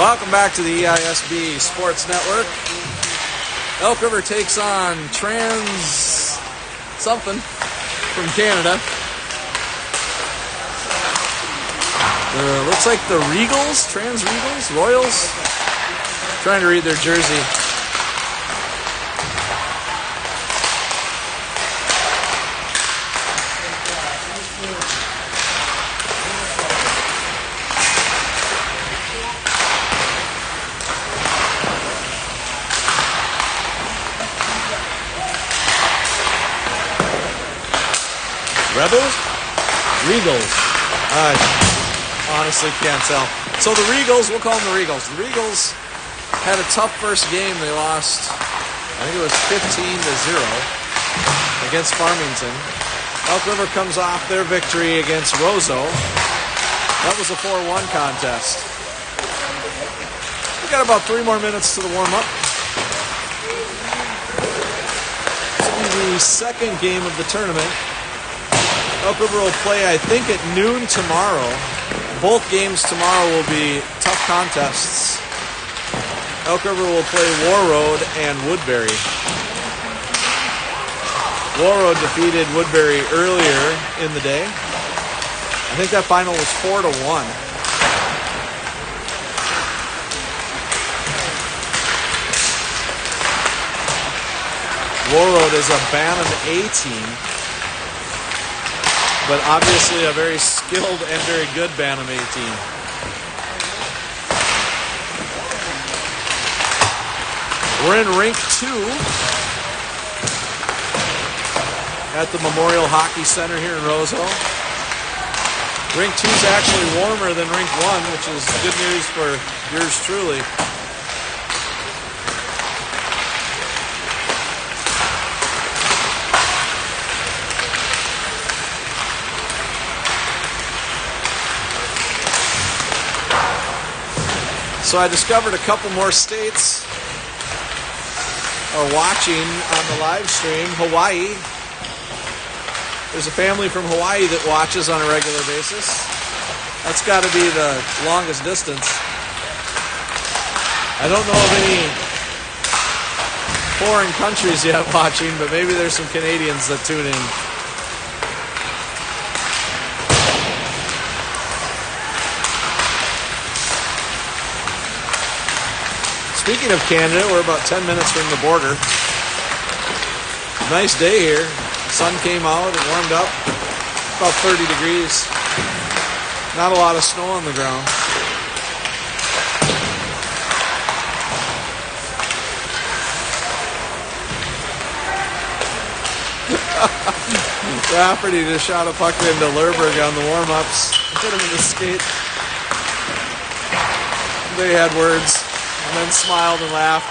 Welcome back to the EISB Sports Network. Elk River takes on Trans something from Canada. Looks like the Regals, Trans Regals, Royals. Trying to read their jersey. Rebels? Regals. I honestly can't tell. So the Regals, we'll call them the Regals. The Regals had a tough first game. They lost, I think it was 15-0 against Farmington. Elk River comes off their victory against Roseau. That was a 4-1 contest. We got about 3 more minutes to the warm-up. This will be the second game of the tournament. Elk River will play, I think, at noon tomorrow. Both games tomorrow will be tough contests. Elk River will play Warroad and Woodbury. Warroad defeated Woodbury earlier in the day. I think that final was 4-1. Warroad is a Bantam A team, but obviously a very skilled and very good Bantam A team. We're in Rink 2 at the Memorial Hockey Center here in Roseau. Rink 2 is actually warmer than Rink 1, which is good news for yours truly. So I discovered a couple more states are watching on the live stream. Hawaii. There's a family from Hawaii that watches on a regular basis. That's got to be the longest distance. I don't know of any foreign countries yet watching, but maybe there's some Canadians that tune in. Speaking of Canada, we're about 10 minutes from the border. Nice day here. Sun came out and warmed up. About 30 degrees. Not a lot of snow on the ground. Rafferty just shot a puck into Lerberg on the warm-ups. Hit him in the skate. They had words. And then smiled and laughed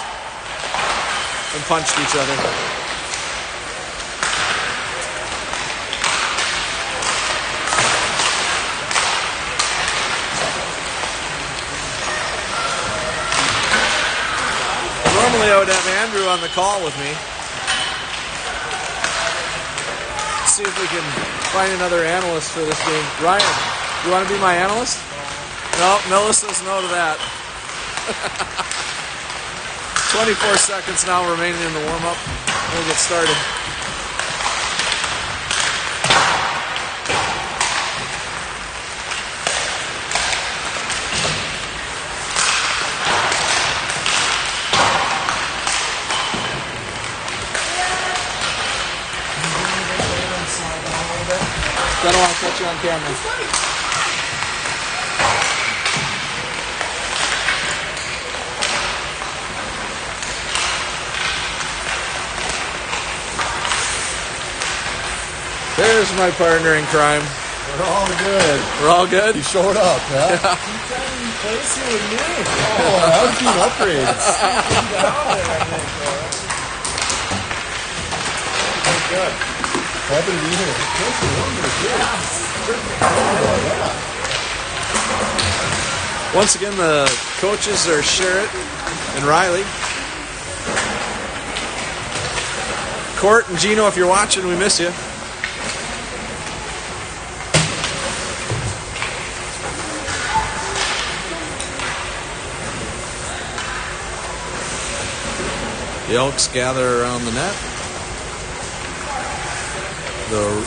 and punched each other. Normally I would have Andrew on the call with me. Let's see if we can find another analyst for this game. Ryan, you want to be my analyst? No, Miller says no to that. 24 seconds now remaining in the warm-up. We'll get started. I don't want to catch you on camera. There's my partner in crime. We're all good. We're all good? You showed up, huh? Yeah. You placing with me. Oh, that was team upgrades. Good. Happy to be here. Once again, the coaches are Sherritt and Riley. Court and Gino, if you're watching, we miss you. The Elks gather around the net.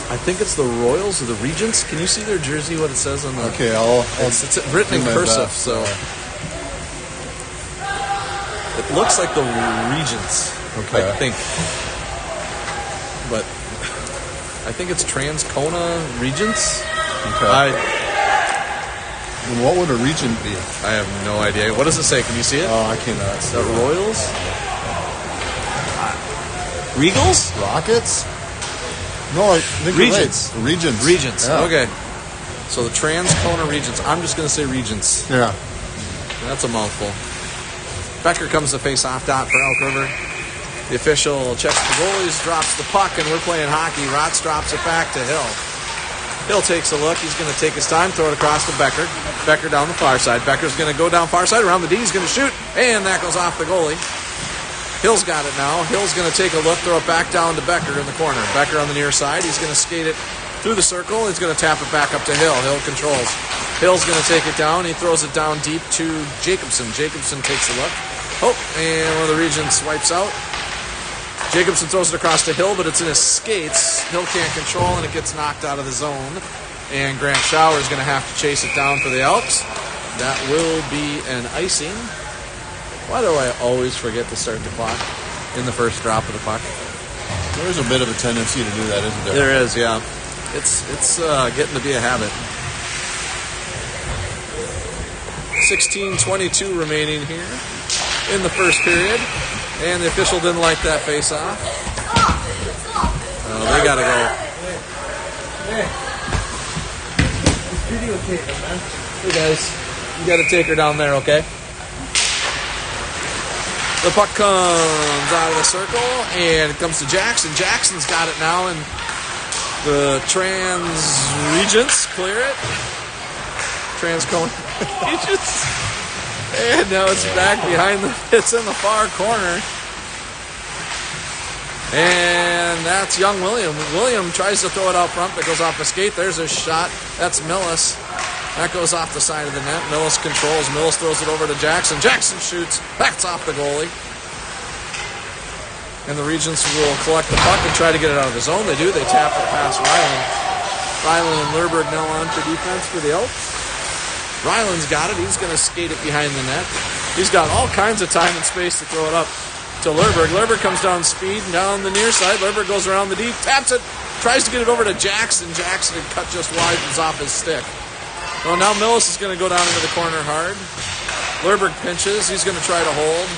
I think it's the Royals or the Regents. Can you see their jersey, what it says on the... Okay, it's written in cursive, so... It looks like the Regents, Okay. I think. But I think it's Transcona Regents. Okay. And what would a regent be? I have no idea. What does it say? Can you see it? Oh, I cannot see The it. Royals? Regals? Rockets? No, I think Regents. Right. Regents. Regents. Yeah. Okay. So the Transcona Regents. I'm just going to say Regents. Yeah. That's a mouthful. Becker comes to face off dot for Elk River. The official checks the goalies, drops the puck, and we're playing hockey. Rotz drops it back to Hill. Hill takes a look. He's going to take his time, throw it across to Becker. Becker down the far side. Becker's going to go down far side around the D. He's going to shoot, and that goes off the goalie. Hill's got it now. Hill's going to take a look, throw it back down to Becker in the corner. Becker on the near side. He's going to skate it through the circle. He's going to tap it back up to Hill. Hill controls. Hill's going to take it down. He throws it down deep to Jacobson. Jacobson takes a look. Oh, and one of the Regents wipes out. Jacobson throws it across to Hill, but it's in his skates. Hill can't control, and it gets knocked out of the zone. And Grant Schauer is going to have to chase it down for the Elks. That will be an icing. Why do I always forget to start the clock in the first drop of the puck? There's a bit of a tendency to do that, isn't there? There is, yeah. It's getting to be a habit. 16:22 remaining here in the first period. And the official didn't like that face-off. Oh, they got to go. Hey, guys. You got to take her down there, okay? The puck comes out of the circle, and it comes to Jackson. Jackson's got it now, and the Regents clear it. Transcona Regents. And now it's back behind it's in the far corner. And that's young William. William tries to throw it out front, but goes off a skate. There's a shot. That's Millis. That goes off the side of the net. Millis controls. Millis throws it over to Jackson. Jackson shoots. That's off the goalie. And the Regents will collect the puck and try to get it out of the zone. They do. They tap it past Ryland. Ryland and Lerberg now on for defense for the Elks. Ryland's got it. He's going to skate it behind the net. He's got all kinds of time and space to throw it up to Lerberg. Lerberg comes down speed and down the near side. Lerberg goes around the deep, taps it, tries to get it over to Jackson. Jackson had cut just wide and is off his stick. Well, now Millis is going to go down into the corner hard. Lerberg pinches. He's going to try to hold.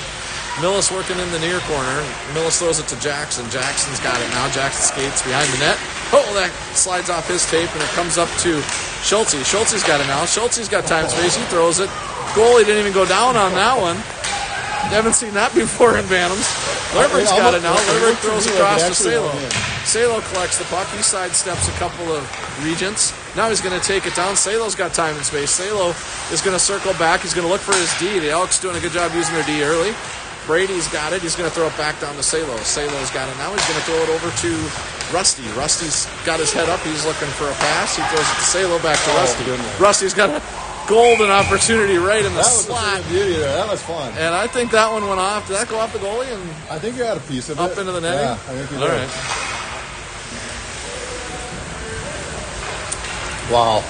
Millis working in the near corner. Millis throws it to Jackson. Jackson's got it now. Jackson skates behind the net. Oh, that slides off his tape, and it comes up to Schulte. Schulte's got it now. Schulte's got time space. He throws it. Goalie didn't even go down on that one. Haven't seen that before in Bantams. Lerberg's got it now. Lerberg throws across to Salo. Salo collects the puck. He sidesteps a couple of Regents. Now he's going to take it down. Salo's got time and space. Salo is going to circle back. He's going to look for his D. The Elks doing a good job using their D early. Brady's got it. He's going to throw it back down to Salo. Salo's got it now. He's going to throw it over to Rusty. Rusty's got his head up. He's looking for a pass. He throws it to Salo back to Rusty. Rusty's got a golden opportunity right in the slot. That was beauty there. That was fun. And I think that one went off. Did that go off the goalie? And I think you had a piece of it. Up into the netting? Yeah, I think you did. All right. Wow.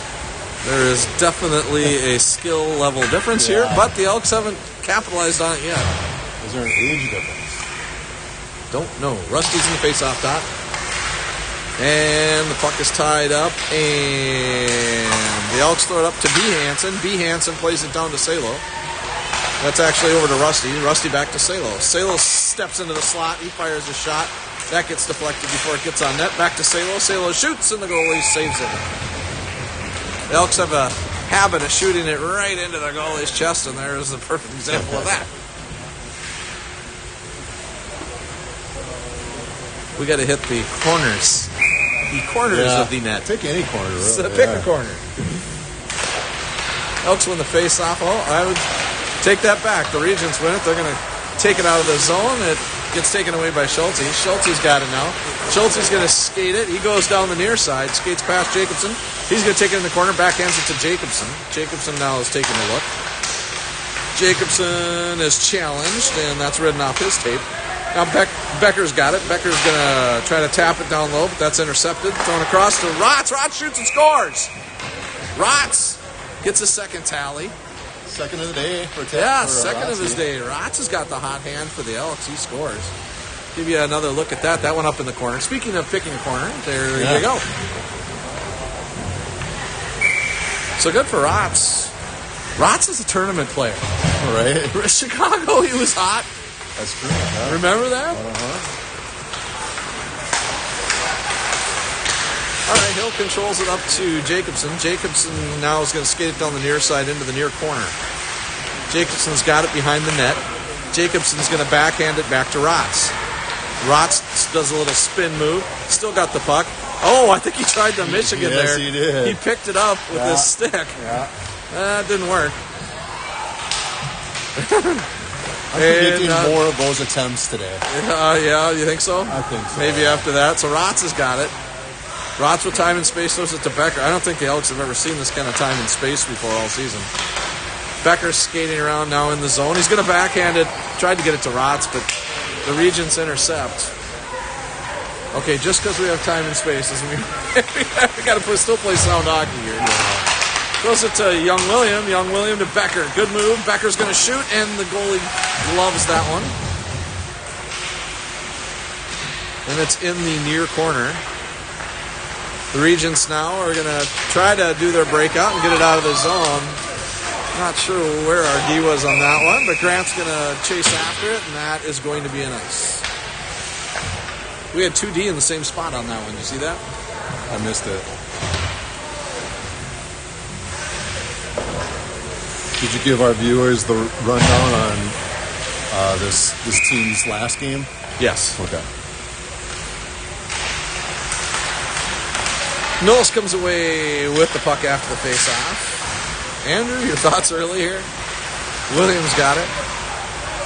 There is definitely a skill level difference here, but the Elks haven't capitalized on it yet. Is there an age difference? Don't know. Rusty's in the face-off dot. And the puck is tied up, and the Elks throw it up to B. Hansen. B. Hansen plays it down to Salo. That's actually over to Rusty. Rusty back to Salo. Salo steps into the slot. He fires a shot. That gets deflected before it gets on net. Back to Salo. Salo shoots, and the goalie saves it. The Elks have a habit of shooting it right into the goalie's chest, and there is a perfect example of that. We got to hit the corners. The corners of the net. Pick any corner, really. So pick a corner. Elks win the face-off. Oh, I would take that back. The Regents win it. They're going to take it out of the zone. It gets taken away by Schulte. Schulte's got it now. Schulte's going to skate it. He goes down the near side, skates past Jacobson. He's going to take it in the corner, backhands it to Jacobson. Jacobson now is taking a look. Jacobson is challenged, and that's written off his tape. Now Becker's got it. Becker's going to try to tap it down low, but that's intercepted. Thrown across to Rotz. Rotz shoots and scores. Rotz gets a second tally. Second of the day for second of his day. Rotz has got the hot hand for the Elks. He scores. Give you another look at that. That one up in the corner. Speaking of picking a corner, there you go. So good for Rotz. Rotz is a tournament player. Right. Chicago, he was hot. That's true. Yeah. Remember that? All right, Hill controls it up to Jacobson. Jacobson now is going to skate it down the near side into the near corner. Jacobson's got it behind the net. Jacobson's going to backhand it back to Rotz. Rotz does a little spin move. Still got the puck. Oh, I think he tried the Michigan there. Yes, he did. He picked it up with his stick. Yeah. That didn't work. I'm predicting more of those attempts today. Yeah, you think so? I think so. Maybe after that. So Rotz has got it. Rotz with time and space throws it to Becker. I don't think the Elks have ever seen this kind of time and space before all season. Becker's skating around now in the zone. He's going to backhand it. Tried to get it to Rotz, but the Regents intercept. Okay, just because we have time and space doesn't mean we got to still play sound hockey here. Throws it to Young William. Young William to Becker. Good move. Becker's going to shoot, and the goalie loves that one. And it's in the near corner. The Regents now are going to try to do their breakout and get it out of the zone. Not sure where our D was on that one, but Grant's going to chase after it, and that is going to be an ice. We had 2D in the same spot on that one. Did you see that? I missed it. Did you give our viewers the rundown on this team's last game? Yes. Okay. Mills comes away with the puck after the face-off. Andrew, your thoughts early here? Williams got it.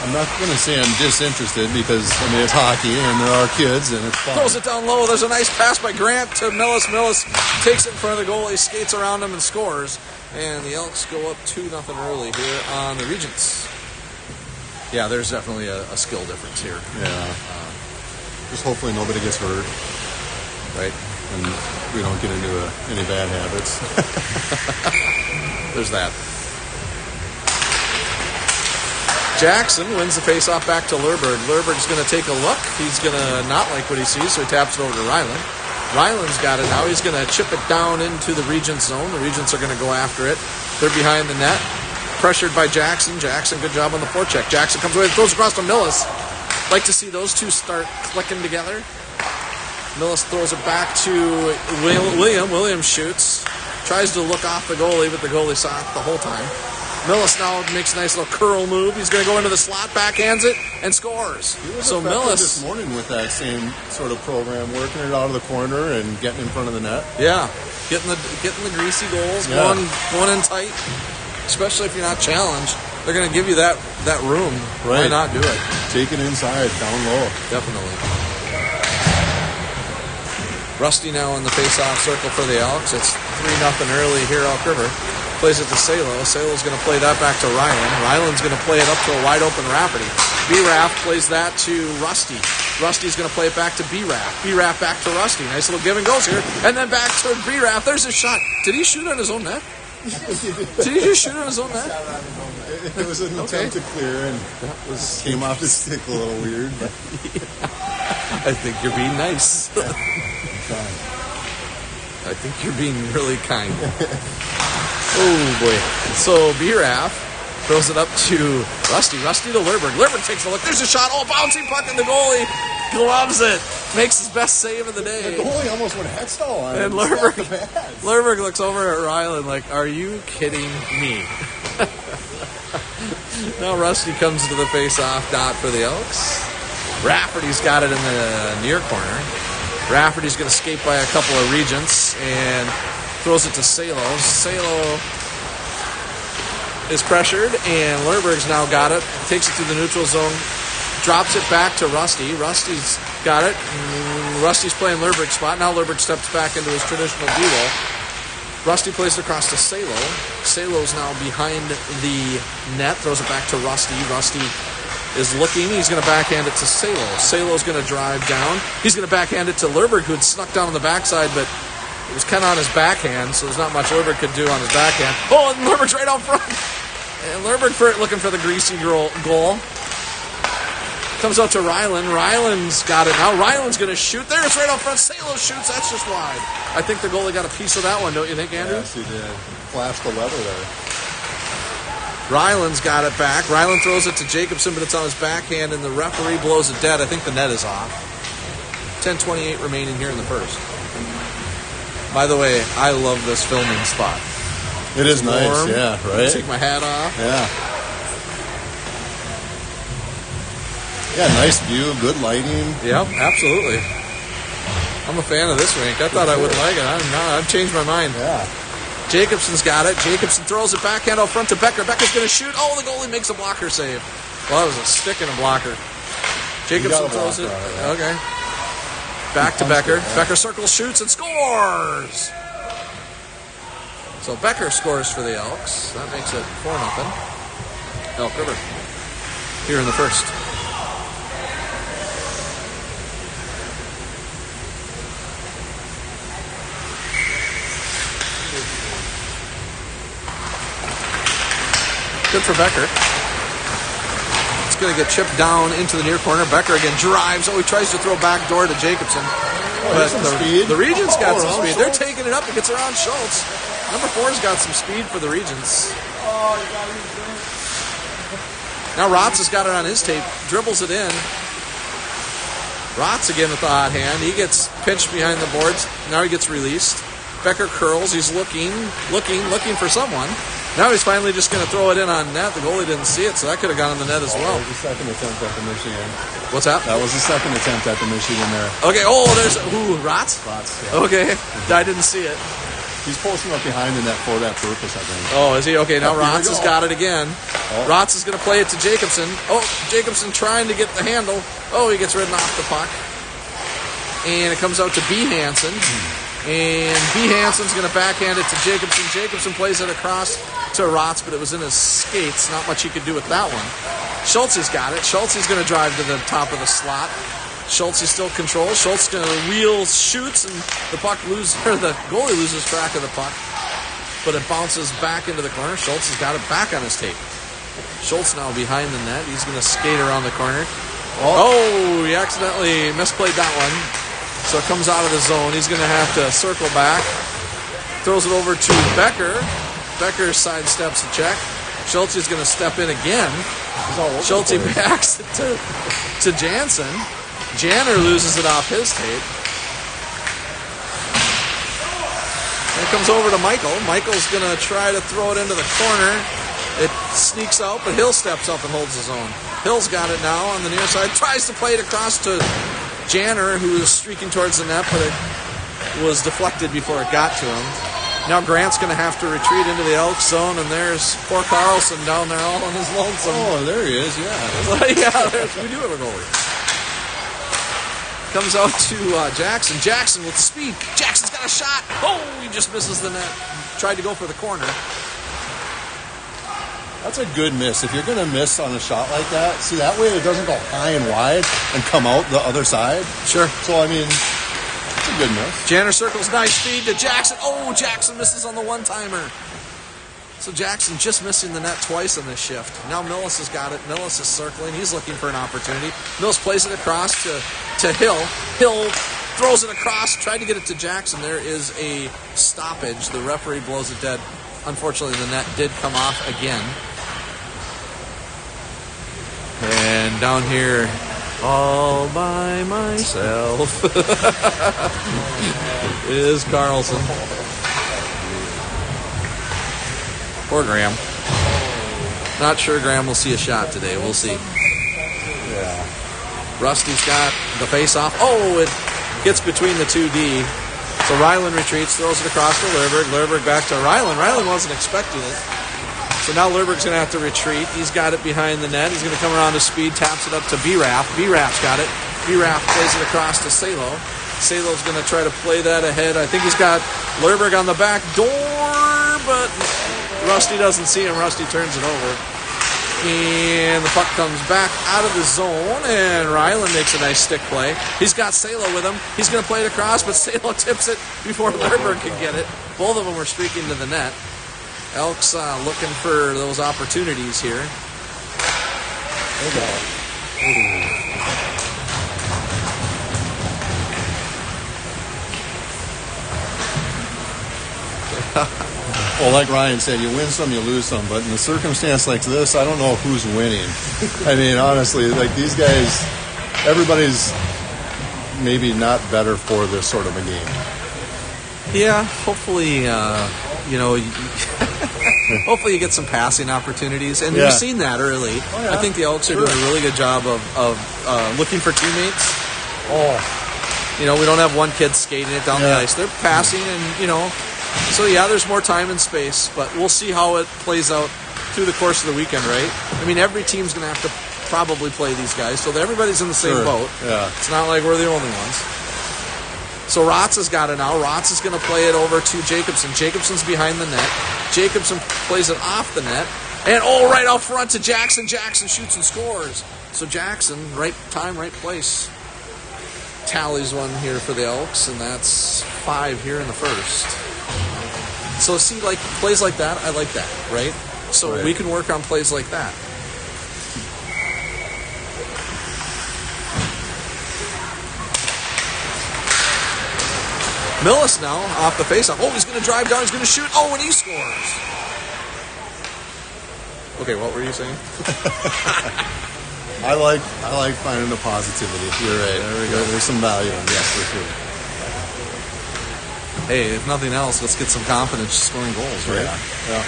I'm not going to say I'm disinterested because, it's hockey and there are kids and it's fun. Throws it down low. There's a nice pass by Grant to Millis. Millis takes it in front of the goalie, skates around him and scores. And the Elks go up 2-0 early here on the Regents. Yeah, there's definitely a skill difference here. Yeah. Just hopefully nobody gets hurt. Right. And we don't get into any bad habits. There's that. Jackson wins the faceoff back to Lerberg. Lerberg's going to take a look. He's going to not like what he sees, so he taps it over to Ryland. Ryland's got it now. He's going to chip it down into the Regents zone. The Regents are going to go after it. They're behind the net. Pressured by Jackson. Jackson, good job on the forecheck. Jackson comes away and throws across to Millis. Like to see those two start clicking together. Millis throws it back to William. William shoots. Tries to look off the goalie, but the goalie saw it the whole time. Millis now makes a nice little curl move. He's going to go into the slot, backhands it, and scores. So Millis this morning with that same sort of program, working it out of the corner and getting in front of the net. Yeah, getting the greasy goals, going in tight. Especially if you're not challenged, they're going to give you that room. Right. Why not do it? Take it inside, down low. Definitely. Rusty now in the face-off circle for the Elks. It's 3-0 early here, Elk River. Plays it to Salo. Salo's going to play that back to Ryland. Ryland's going to play it up to a wide-open Rafferty. B-Raff plays that to Rusty. Rusty's going to play it back to B-Raff. B-Raff back to Rusty. Nice little give and goes here. And then back to B-Raff. There's his shot. Did he shoot on his own net? Did he just shoot on his own net? It was an attempt to clear, and came off his stick a little weird. But. I think you're being nice. I think you're being really kind. Oh, boy. So, B-Raff throws it up to Rusty. Rusty to Lerberg. Lerberg takes a look. There's a shot. Oh, bouncing puck, and the goalie gloves it. Makes his best save of the day. The goalie almost went headstall on and him. Lerberg looks over at Ryland like, are you kidding me? Now Rusty comes to the face-off dot for the Elks. Rafferty's got it in the near corner. Rafferty's going to skate by a couple of Regents and throws it to Salo. Salo is pressured, and Lerberg's now got it. Takes it to the neutral zone. Drops it back to Rusty. Rusty's got it. Rusty's playing Lerberg's spot. Now Lerberg steps back into his traditional duo. Rusty plays it across to Salo. Salo's now behind the net. Throws it back to Rusty. Rusty is looking. He's going to backhand it to Salo. Salo's going to drive down. He's going to backhand it to Lerberg, who had snuck down on the backside, but it was kind of on his backhand, so there's not much Lerberg could do on his backhand. Oh, and Lerberg's right out front. And Lerberg looking for the greasy goal. Comes out to Ryland. Ryland's got it now. Ryland's going to shoot. There, it's right out front. Salo shoots. That's just wide. I think the goalie got a piece of that one, don't you think, Andrew? Yes, he did. Flashed the leather there. Ryland's got it back. Ryland throws it to Jacobson, but it's on his backhand, and the referee blows it dead. I think the net is off. 10:28 remaining here in the first. By the way, I love this filming spot. It is nice, warm. yeah, right? Take my hat off. Yeah. Yeah, nice view, good lighting. Yep, absolutely. I'm a fan of this rink. I thought I wouldn't like it. I've changed my mind. Yeah. Jacobson's got it. Jacobson throws it backhand out front to Becker. Becker's going to shoot. Oh, the goalie makes a blocker save. Well, that was a stick and a blocker. Jacobson throws it. Okay. Back to Becker. Becker circles, shoots, and scores! So Becker scores for the Elks. That makes it 4-0. Elk River here in the first. Good for Becker. It's going to get chipped down into the near corner. Becker again drives. Oh, he tries to throw back door to Jacobson. But the Regents got some speed. They're taking it up. It gets around Schultz. Number 4's got some speed for the Regents. Now Rotz has got it on his tape. Dribbles it in. Rotz again with the hot hand. He gets pinched behind the boards. Now he gets released. Becker curls. He's looking for someone. Now he's finally just going to throw it in on net. The goalie didn't see it, so that could have gone on the net as well. That was the second attempt at the Michigan. What's that? That was the second attempt at the Michigan there. Okay, there's... Rotz? Rotz, yeah. Okay, I didn't see it. He's posting up behind the net for that purpose, I think. Oh, is he? Okay, now Rotz has got it again. Oh. Rotz is going to play it to Jacobson. Oh, Jacobson trying to get the handle. Oh, he gets ridden off the puck. And it comes out to B. Hansen. And B. Hansen's going to backhand it to Jacobson. Jacobson plays it across to Rotz, but it was in his skates. Not much he could do with that one. Schultze's got it. Schultze's going to drive to the top of the slot. Schultze still controls. Schultze going to wheel, shoots, and the goalie loses track of the puck. But it bounces back into the corner. Schultze has got it back on his tape. Schultze now behind the net. He's going to skate around the corner. Oh, he accidentally misplayed that one. So it comes out of the zone. He's going to have to circle back. Throws it over to Becker. Becker sidesteps the check. Schultze is going to step in again. Schultze backs it to Jansen. Janner loses it off his tape. And it comes over to Michael. Michael's going to try to throw it into the corner. It sneaks out, but Hill steps up and holds his own. Hill's got it now on the near side. Tries to play it across to Janner, who is streaking towards the net, but it was deflected before it got to him. Now Grant's going to have to retreat into the Elk zone, and there's poor Carlson down there all on his lonesome. Oh, there he is, yeah. Yeah, we do have a goalie. Comes out to Jackson. Jackson with the speed. Jackson's got a shot. Oh, he just misses the net. Tried to go for the corner. That's a good miss. If you're going to miss on a shot like that, see, that way it doesn't go high and wide and come out the other side. Sure. So, I mean, it's a good miss. Janner circles, nice feed to Jackson. Oh, Jackson misses on the one-timer. So Jackson just missing the net twice in this shift. Now Millis has got it. Millis is circling. He's looking for an opportunity. Millis plays it across to Hill. Hill throws it across, tried to get it to Jackson. There is a stoppage. The referee blows it dead. Unfortunately, the net did come off again. And down here, all by myself, is Carlson. Poor Graham. Not sure Graham will see a shot today. We'll see. Yeah. Rusty's got the face-off. Oh, it gets between the 2D. So Ryland retreats, throws it across to Lerberg. Lerberg back to Ryland. Ryland wasn't expecting it. So now Lerberg's going to have to retreat. He's got it behind the net. He's going to come around to speed, taps it up to B-Raff. B-Raff's got it. B-Raff plays it across to Salo. Salo's going to try to play that ahead. I think he's got Lerberg on the back door, but Rusty doesn't see him. Rusty turns it over. And the puck comes back out of the zone, and Ryland makes a nice stick play. He's got Salo with him. He's going to play it across, but Salo tips it before Lerberg can get it. Both of them were streaking to the net. Elks looking for those opportunities here. Well, like Ryan said, you win some, you lose some. But in a circumstance like this, I don't know who's winning. I mean, honestly, like these guys, everybody's maybe not better for this sort of a game. Yeah, hopefully, hopefully you get some passing opportunities. And you've seen that early. Oh, yeah. I think the Elks are doing a really good job of looking for teammates. We don't have one kid skating it down the ice. They're passing and, so yeah, there's more time and space, but we'll see how it plays out through the course of the weekend, right? I mean, every team's going to have to probably play these guys, so everybody's in the same boat. Yeah. It's not like we're the only ones. So Rotz has got it now. Rotz is going to play it over to Jacobson. Jacobson's behind the net. Jacobson plays it off the net. And, right out front to Jackson. Jackson shoots and scores. So Jackson, right time, right place. Tallies one here for the Elks, and that's 5 here in the first. So see, like plays like that, I like that, right? So we can work on plays like that. Millis now off the faceoff. He's going to drive down. He's going to shoot. And he scores. Okay, what were you saying? I like finding the positivity. You're right. There we go. There's some value in this for sure. Hey, if nothing else, let's get some confidence scoring goals, right? Yeah.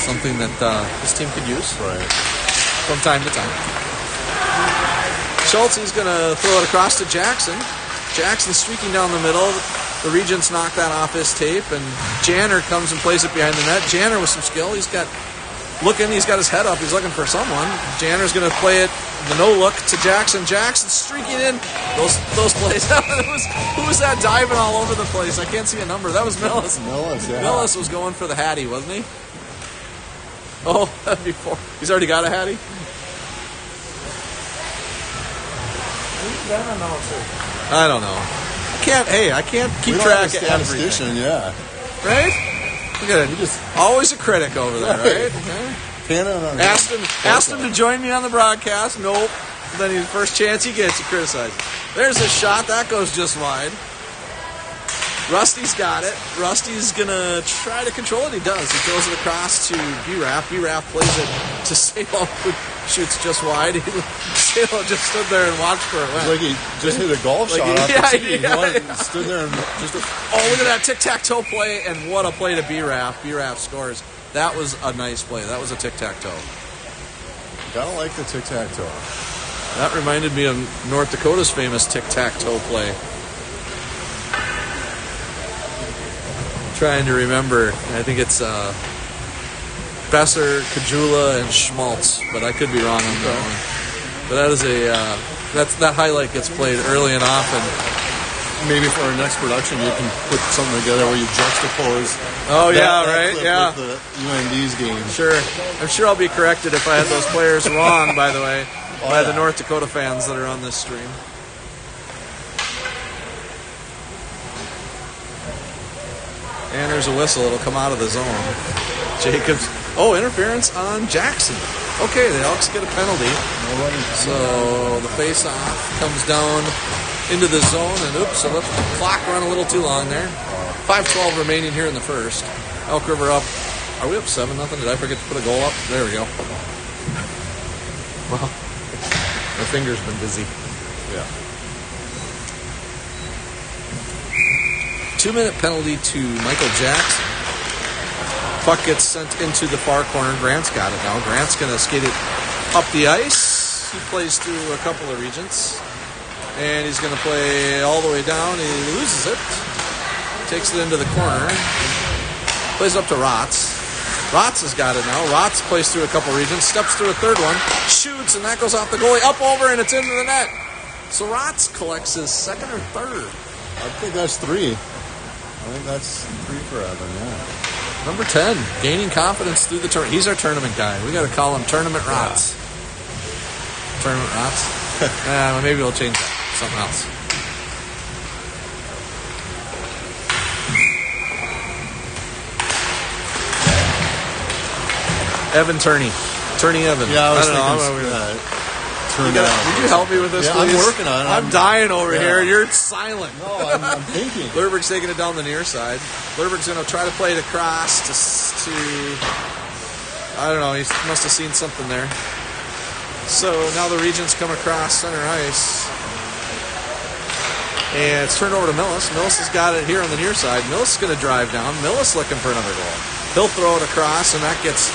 Something that this team could use from time to time. Schultz, he's going to throw it across to Jackson. Jackson streaking down the middle. The Regents knock that off his tape, and Janner comes and plays it behind the net. Janner with some skill. He's got his head up. He's looking for someone. Janner's going to play it, the no-look, to Jackson. Jackson streaking in. Those plays. Who was that diving all over the place? I can't see a number. That was Millis. Millis was going for the Hattie, wasn't he? That'd be 4. He's already got a Hattie? I don't know. I can't keep track of everything. Yeah. Right? Look at it. Always a critic over there, right? Okay. Asked him to join me on the broadcast. Nope. Then the first chance he gets, he criticizes. There's a shot. That goes just wide. Rusty's got it. Rusty's going to try to control it. He does. He throws it across to B-Raff. B-Raff plays it to Salo, who shoots just wide. Salo just stood there and watched for it. It's like he just hit a golf shot off the tee. He stood there and just... look at that tic-tac-toe play, and what a play to B-Raff. B-Raff scores. That was a nice play. That was a tic-tac-toe. Gotta like the tic-tac-toe. That reminded me of North Dakota's famous tic-tac-toe play. Trying to remember. I think it's Besser, Kajula, and Schmaltz, but I could be wrong on that one. But that is that highlight gets played early and often. Maybe for our next production, you can put something together where you juxtapose. Right? With the UND's game. Sure. I'm sure I'll be corrected if I had those players wrong, by the way, by the North Dakota fans that are on this stream. And there's a whistle. It'll come out of the zone. Jacobs. Interference on Jackson. Okay, the Elks get a penalty. So the face-off comes down into the zone, and I let the clock run a little too long there. 5:12 remaining here in the first. Elk River up. Are we up 7-0? Did I forget to put a goal up? There we go. Well, my finger's been busy. Yeah. 2-minute penalty to Michael Jackson. Puck gets sent into the far corner. Grant's got it now. Grant's going to skate it up the ice. He plays through a couple of Regents. And he's going to play all the way down. He loses it. Takes it into the corner. Plays up to Rotz. Rotz has got it now. Rotz plays through a couple Regents. Steps through a third one. Shoots, and that goes off the goalie. Up over, and it's into the net. So Rotz collects his second or third. I think that's 3. I think that's 3 for Evan, yeah. Number 10, gaining confidence through the tournament. He's our tournament guy. We got to call him Tournament Rots. Tournament Rots? Maybe we'll change that. Something else. Evan Turney. Turney Evan. Yeah, I don't know. Would you help me with this, please? I'm working on it. I'm dying over here. You're silent. No, I'm thinking. Lerberg's taking it down the near side. Lerberg's going to try to play it across to I don't know. He must have seen something there. So now the Regents come across center ice. And it's turned over to Millis. Millis has got it here on the near side. Millis is going to drive down. Millis looking for another goal. He'll throw it across, and that gets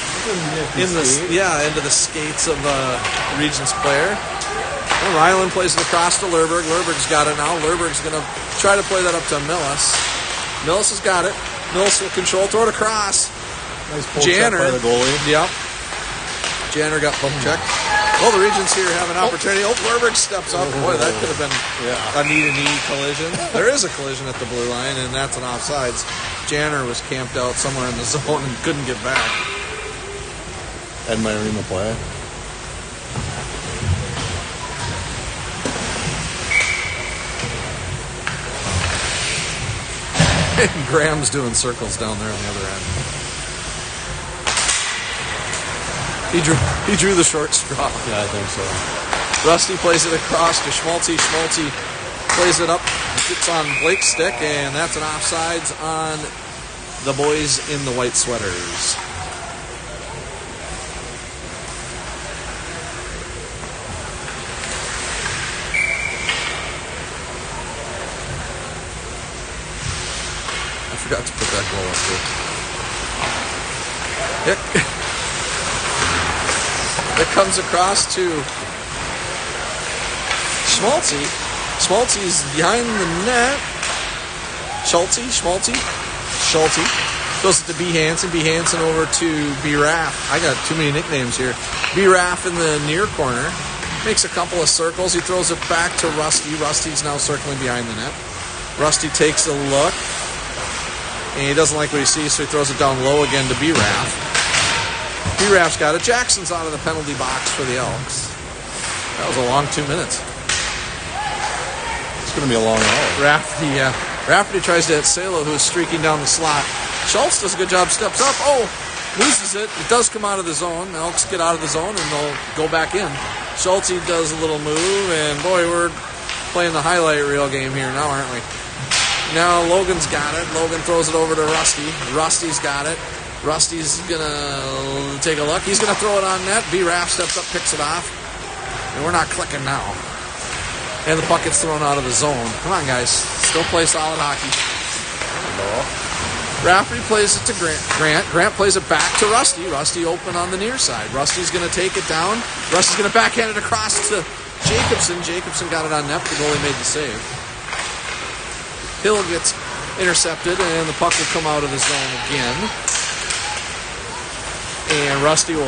into the skates of Regents player. And Ryland plays it across to Lerberg. Lerberg's got it now. Lerberg's going to try to play that up to Millis. Millis has got it. Millis will control, throw it across. Nice poke check by the goalie. Yep. Janner got poke check. Well, the Regents here have an opportunity. Oh, Lerberg steps up. Boy, that could have been a knee-to-knee collision. There is a collision at the blue line, and that's an offsides. Janner was camped out somewhere in the zone and couldn't get back. Admiring the play. And Graham's doing circles down there on the other end. He drew the short straw. Yeah, I think so. Rusty plays it across to Schmaltzy. Schmaltzy plays it up. It's on Blake's stick, and that's an offsides on the boys in the white sweaters. I forgot to put that goal up here. It comes across to Schmaltzy. Schmaltzy's behind the net. Schulte. Goes to B. Hansen. B. Hansen over to B. Raff. I got too many nicknames here. B. Raff in the near corner. Makes a couple of circles. He throws it back to Rusty. Rusty's now circling behind the net. Rusty takes a look. And he doesn't like what he sees, so he throws it down low again to B. Raff. B-Raff's got it. Jackson's out of the penalty box for the Elks. That was a long 2 minutes. It's going to be a long hour. Rafferty tries to hit Salo, who is streaking down the slot. Schultz does a good job, steps up. Oh, loses it. It does come out of the zone. The Elks get out of the zone, and they'll go back in. Schultz does a little move, and boy, we're playing the highlight reel game here now, aren't we? Now Logan's got it. Logan throws it over to Rusty. Rusty's got it. Rusty's going to take a look. He's going to throw it on net. B-Raff steps up, picks it off. And we're not clicking now. And the puck gets thrown out of the zone. Come on, guys. Still play solid hockey. Rafferty plays it to Grant. Grant plays it back to Rusty. Rusty open on the near side. Rusty's going to take it down. Rusty's going to backhand it across to Jacobson. Jacobson got it on net. The goalie made the save. Hill gets intercepted, and the puck will come out of the zone again. And Rusty will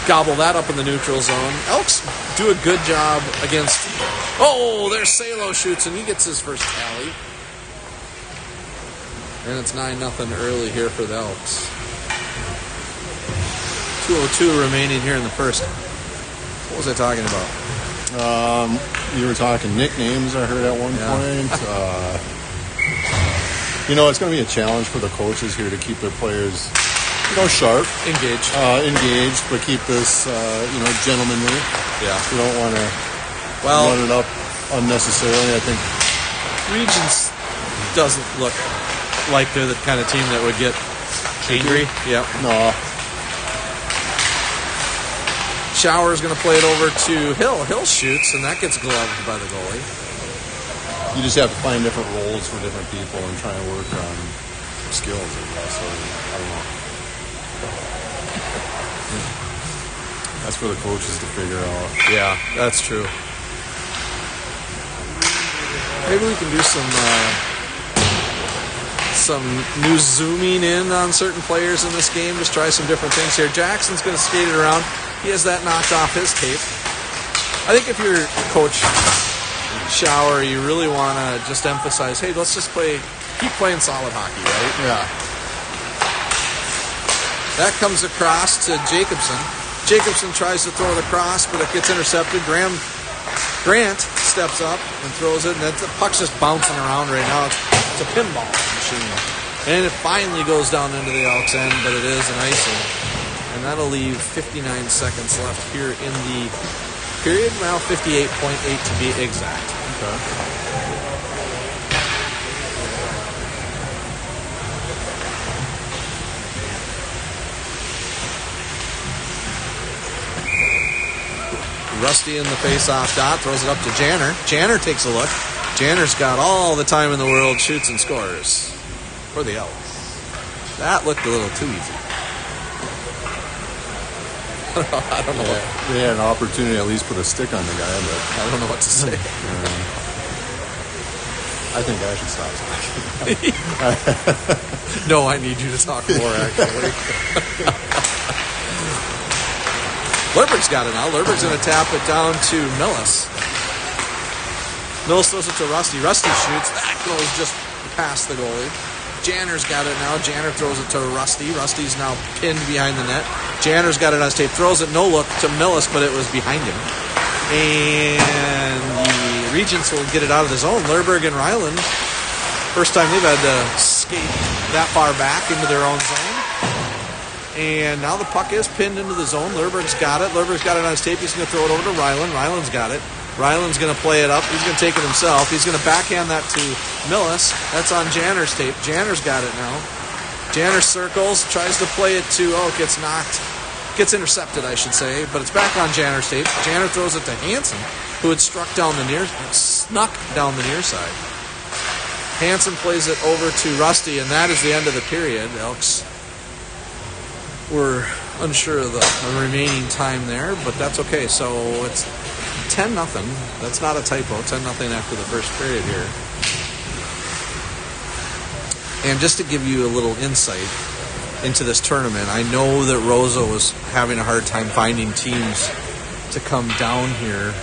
gobble that up in the neutral zone. Elks do a good job against... Oh, there's Salo shoots, and he gets his first tally. And it's 9-0 early here for the Elks. 2:02 remaining here in the first. What was I talking about? You were talking nicknames, I heard at one point. It's going to be a challenge for the coaches here to keep their players... sharp. Engaged, but keep this, gentlemanly. Yeah. You don't want to run it up unnecessarily, I think. Regents doesn't look like they're the kind of team that would get angry. Yep. No. Shower's going to play it over to Hill. Hill shoots, and that gets gloved by the goalie. You just have to find different roles for different people and try and work on skills, I guess. So, I don't know. That's for the coaches to figure out. Yeah, that's true. Maybe we can do some new zooming in on certain players in this game. Just try some different things here. Jackson's going to skate it around. He has that knocked off his tape. I think if you're Coach Shower, you really want to just emphasize, hey, let's just keep playing solid hockey, right? Yeah. That comes across to Jacobson. Jacobson tries to throw it across, but it gets intercepted. Grant steps up and throws it, and the puck's just bouncing around right now. It's a pinball machine. And it finally goes down into the Elks end, but it is an icing. And that'll leave 59 seconds left here in the period. Now 58.8 to be exact. Okay. Rusty in the face-off dot, throws it up to Janner. Janner takes a look. Janner's got all the time in the world, shoots and scores for the Elks. That looked a little too easy. I don't know. They had an opportunity to at least put a stick on the guy, but I don't know what to say. I think I should stop talking. No, I need you to talk more, actually. Lerberg's got it now. Lerberg's going to tap it down to Millis. Millis throws it to Rusty. Rusty shoots. That goes just past the goalie. Janner's got it now. Janner throws it to Rusty. Rusty's now pinned behind the net. Janner's got it on his tape. Throws it no look to Millis, but it was behind him. And the Regents will get it out of the zone. Lerberg and Ryland, first time they've had to skate that far back into their own zone. And now the puck is pinned into the zone. Lerberg's got it. Lerberg's got it on his tape. He's going to throw it over to Ryland. Ryland's got it. Ryland's going to play it up. He's going to take it himself. He's going to backhand that to Millis. That's on Janner's tape. Janner's got it now. Janner circles, tries to play it to, it gets knocked. Gets intercepted, I should say, but it's back on Janner's tape. Janner throws it to Hansen, who had snuck down the near side. Hansen plays it over to Rusty, and that is the end of the period. The Elks were unsure of the remaining time there, but that's okay. So it's 10-0. That's not a typo. 10-0 after the first period here. And just to give you a little insight into this tournament, I know that Rosa was having a hard time finding teams to come down here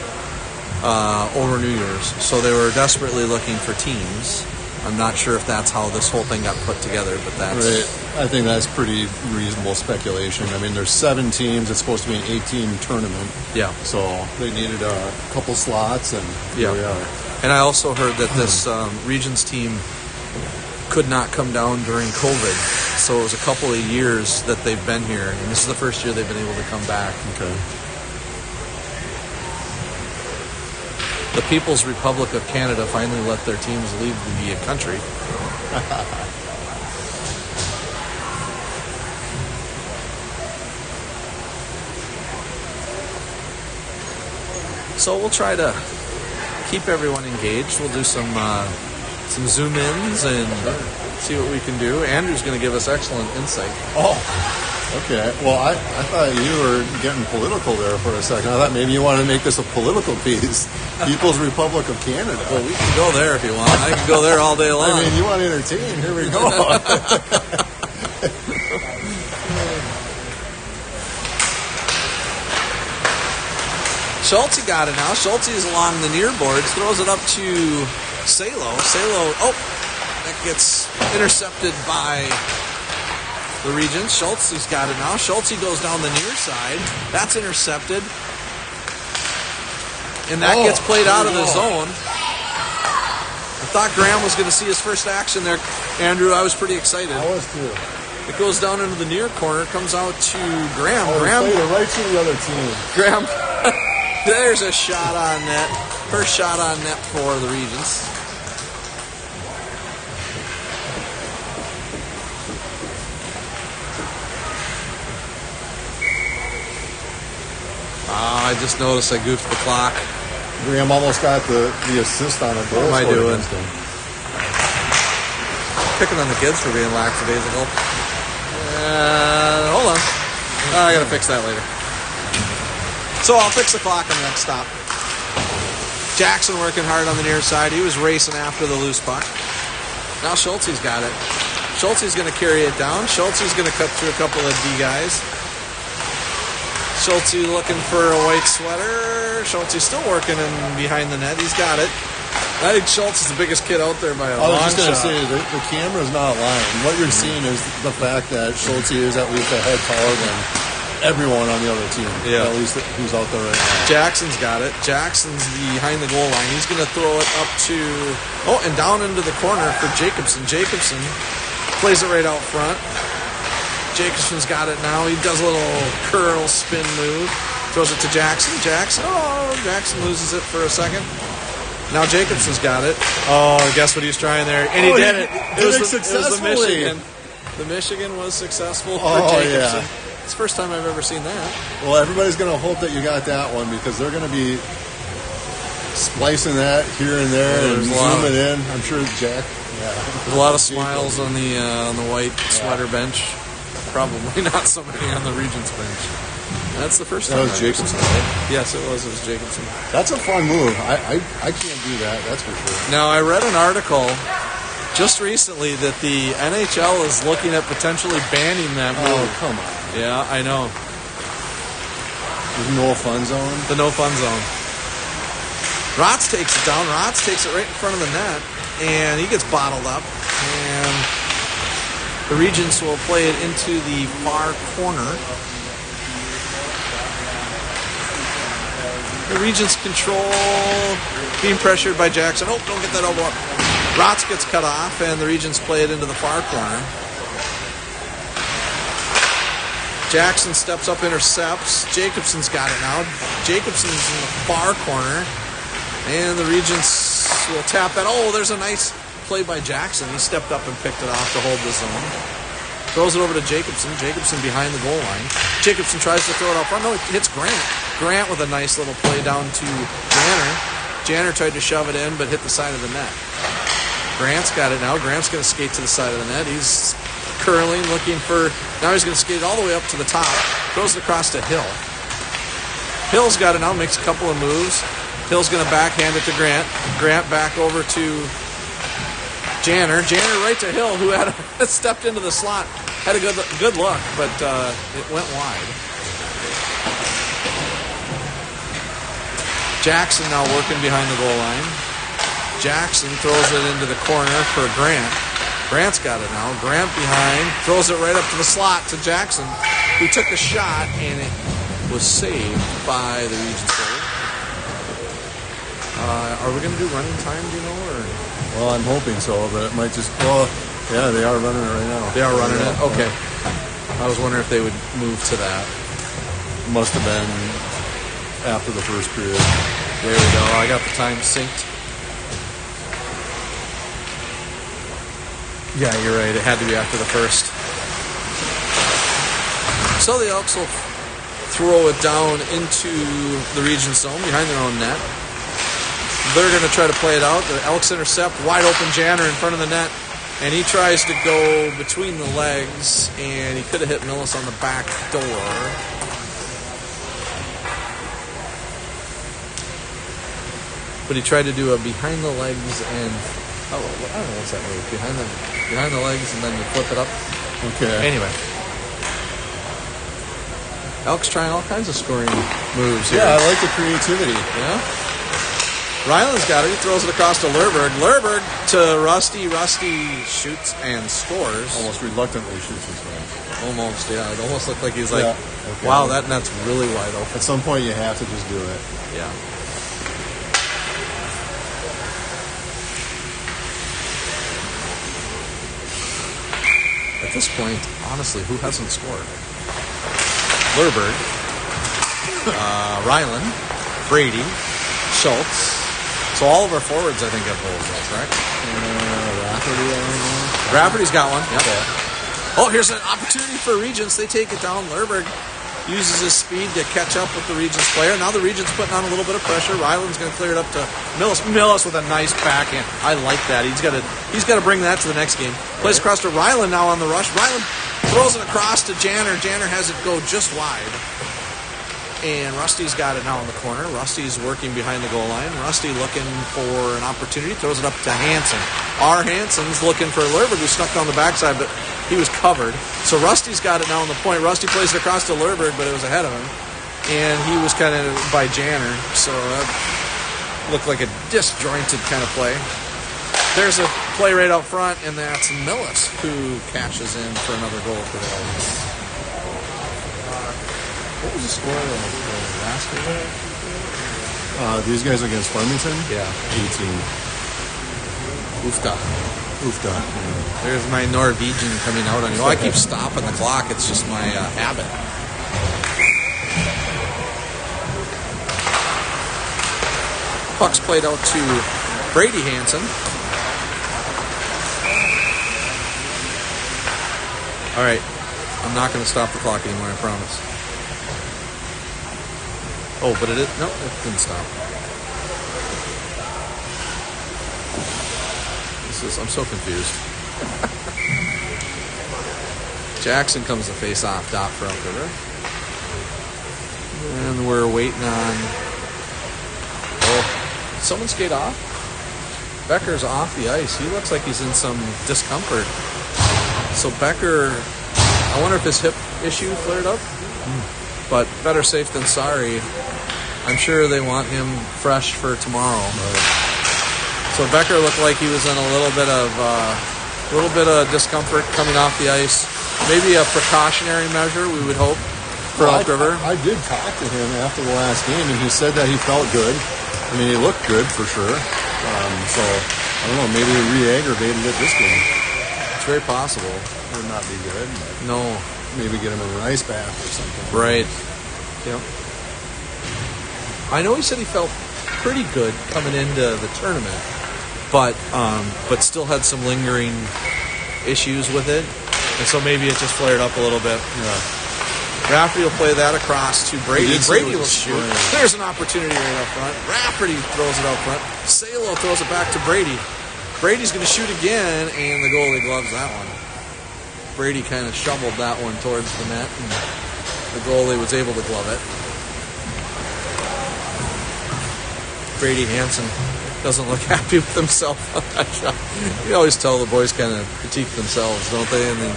over New Year's. So they were desperately looking for teams. I'm not sure if that's how this whole thing got put together, but that's... Right. I think that's pretty reasonable speculation. I mean, there's 7 teams. It's supposed to be an 8-team tournament. Yeah. So they needed a couple slots, and here we are. And I also heard that this Regions team could not come down during COVID. So it was a couple of years that they've been here, and this is the first year they've been able to come back. Okay. The People's Republic of Canada finally let their teams leave the country. So we'll try to keep everyone engaged. We'll do some zoom-ins and see what we can do. Andrew's going to give us excellent insight. Oh, okay. Well, I thought you were getting political there for a second. I thought maybe you wanted to make this a political piece. People's Republic of Canada. Well, we can go there if you want. I can go there all day long. I mean, you want to entertain. Here we go. Schulte got it now. Schulte is along the near boards, throws it up to Salo. That gets intercepted by the Regents. Schultze's got it now. Schulte goes down the near side. That's intercepted. And that gets played out of the zone. I thought Graham was going to see his first action there. Andrew, I was pretty excited. I was too. It goes down into the near corner, comes out to Graham. Graham played it right to the other team. Graham, there's a shot on net. First shot on net for the Regents. I just noticed I goofed the clock. Graham almost got the assist on a goal. What am I doing? Picking on the kids for being lackadaisical. Hold on. I gotta fix that later. So I'll fix the clock on the next stop. Jackson working hard on the near side. He was racing after the loose puck. Now Schulte's got it. Schulte's going to carry it down. Schulte's going to cut through a couple of D guys. Schulte looking for a white sweater. Schulte's still working in behind the net. He's got it. I think Schultz is the biggest kid out there by a I was long just going to shot. say, the camera's not lying. What you're seeing is the fact that Schultz is at least a head taller than everyone on the other team. Yeah. At least who's out there right now. Jackson's got it. Jackson's behind the goal line. He's going to throw it up to... Oh, and down into the corner for Jacobson. Jacobson plays it right out front. Jacobson's got it now. He does a little curl spin move. Throws it to Jackson. Jackson loses it for a second. Now Jacobson's got it. Oh, guess what he's trying there? And he did it. It was the Michigan. The Michigan was successful for Jacobson. Yeah. It's the first time I've ever seen that. Well, everybody's going to hope that you got that one because they're going to be splicing that here and there and zooming in. I'm sure Jack. Yeah. There's a lot of smiles on the white sweater bench. Probably not so many on the Regents bench. That's the first time. That was Jacobson, right? Yes, it was Jacobson. That's a fun move. I can't do that. That's for sure. Now, I read an article just recently that the NHL is looking at potentially banning that move. Oh, come on. Yeah, I know. There's no fun zone? The no fun zone. Rotz takes it down. Rotz takes it right in front of the net, and he gets bottled up. And the Regents will play it into the far corner. The Regents control, being pressured by Jackson. Oh, don't get that elbow up. Rotz gets cut off, and the Regents play it into the far corner. Jackson steps up, intercepts. Jacobson's got it now. Jacobson's in the far corner, and the Regents will tap that. Oh, there's a nice play by Jackson. He stepped up and picked it off to hold the zone. Throws it over to Jacobson. Jacobson behind the goal line. Jacobson tries to throw it out front. No, it hits Grant. Grant with a nice little play down to Janner. Janner tried to shove it in, but hit the side of the net. Grant's got it now. Grant's going to skate to the side of the net. He's curling, looking for... Now he's going to skate all the way up to the top. Throws it across to Hill. Hill's got it now. Makes a couple of moves. Hill's going to backhand it to Grant. Grant back over to Janner. Janner right to Hill, who had stepped into the slot. Had a good look, but it went wide. Jackson now working behind the goal line. Jackson throws it into the corner for Grant. Grant's got it now. Grant behind. Throws it right up to the slot to Jackson, who took a shot, and it was saved by the Regents goalie. Are we going to do running time, do you know? Or? Well, I'm hoping so, but it might just... Well, yeah, they are running it right now. They are running it? Okay. I was wondering if they would move to that. Must have been after the first period. There we go. I got the time synced. Yeah, you're right. It had to be after the first. So the Elks will throw it down into the Regents zone behind their own net. They're going to try to play it out. The Elks intercept. Wide open Janner in front of the net. And he tries to go between the legs. And he could have hit Millis on the back door. But he tried to do a behind the legs and... Oh, I don't know what's that move. Behind the legs and then you flip it up. Okay. Anyway. Elk's trying all kinds of scoring moves here. Yeah, I like the creativity. Yeah. Ryland's got it. He throws it across to Lerberg. Lerberg to Rusty. Rusty shoots and scores. Almost reluctantly shoots and scores. Almost, yeah. It almost looked like he's like, okay. Wow, that net's really wide open. At some point, you have to just do it. Yeah. At this point, honestly, who hasn't scored? Lerberg, Ryland, Brady, Schultz. So all of our forwards, I think, have goals. That's right. Rafferty's got one. Yep. Okay. Oh, here's an opportunity for Regents. They take it down. Lerberg uses his speed to catch up with the Regents player. Now the Regents putting on a little bit of pressure. Ryland's going to clear it up to Millis. Millis with a nice backhand. I like that. He's got to bring that to the next game. Plays across to Ryland now on the rush. Ryland throws it across to Janner. Janner has it go just wide. And Rusty's got it now in the corner. Rusty's working behind the goal line. Rusty looking for an opportunity. Throws it up to Hansen. R. Hansen's looking for Lerberg, who snuck down the backside, but he was covered. So Rusty's got it now on the point. Rusty plays it across to Lerberg, but it was ahead of him. And he was kind of by Janner. So looked like a disjointed kind of play. There's a play right out front, and that's Millis who cashes in for another goal for the Elks. What was the score of the last game? These guys against Farmington? Yeah. 18. Oofda. Oofda. There's my Norwegian coming out on you. Oh, I keep stopping the clock. It's just my habit. Puck's played out to Brady Hansen. All right. I'm not going to stop the clock anymore, I promise. Oh, but it is... No, it didn't stop. I'm so confused. Jackson comes to face off dot for Elk River. And we're waiting on... Oh, did someone skate off? Becker's off the ice. He looks like he's in some discomfort. So Becker, I wonder if his hip issue flared up. But better safe than sorry. I'm sure they want him fresh for tomorrow. Right. So Becker looked like he was in a little bit of discomfort coming off the ice. Maybe a precautionary measure, we would hope, for Elk River. I did talk to him after the last game, and he said that he felt good. I mean, he looked good for sure. So I don't know, maybe he re-aggravated it this game. It's very possible. It would not be good. But no. Maybe get him in an ice bath or something. Right. Yep. I know he said he felt pretty good coming into the tournament, but still had some lingering issues with it, and so maybe it just flared up a little bit. Yeah. Rafferty will play that across to Brady. Brady will shoot. Spring. There's an opportunity right up front. Rafferty throws it out front. Salo throws it back to Brady. Brady's going to shoot again, and the goalie gloves that one. Brady kind of shoveled that one towards the net, and the goalie was able to glove it. Brady Hansen doesn't look happy with himself on that shot. You always tell the boys kind of critique themselves, don't they? And then,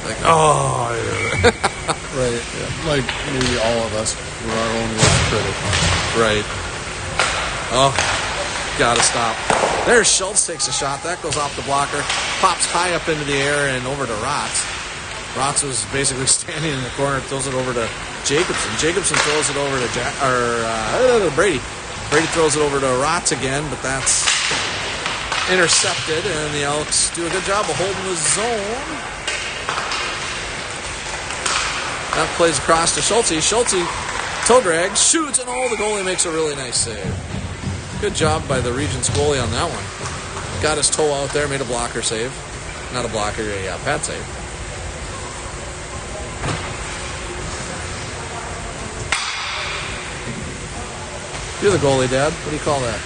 like, oh, yeah. Right. Yeah. Like maybe all of us were our own worst critic. Right. Oh, gotta stop. There's Schultz takes a shot. That goes off the blocker. Pops high up into the air and over to Rotz. Rotz was basically standing in the corner, throws it over to Jacobson. Jacobson throws it over to Brady. Brady throws it over to Rotz again, but that's intercepted, and the Elks do a good job of holding the zone. That plays across to Schulte. Schulte toe drag, shoots, and the goalie makes a really nice save. Good job by the Regents goalie on that one. Got his toe out there, made a blocker save. Not a blocker, a pad save. You're the goalie, Dad. What do you call that?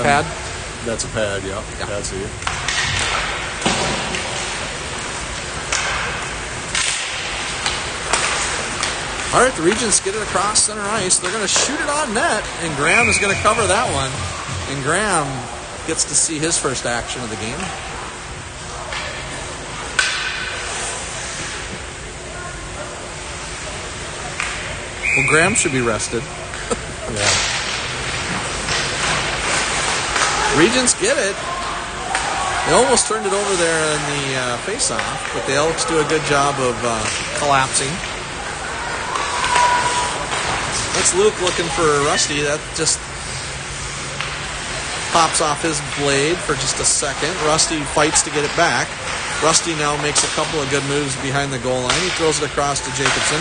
Pad? That's a pad, yeah. That's it. All right, the Regents get it across center ice. They're going to shoot it on net, and Graham is going to cover that one. And Graham gets to see his first action of the game. Well, Graham should be rested. Yeah. Regents get it. They almost turned it over there in the face-off, but the Elks do a good job of collapsing. That's Luke looking for Rusty. That just pops off his blade for just a second. Rusty fights to get it back. Rusty now makes a couple of good moves behind the goal line. He throws it across to Jacobson.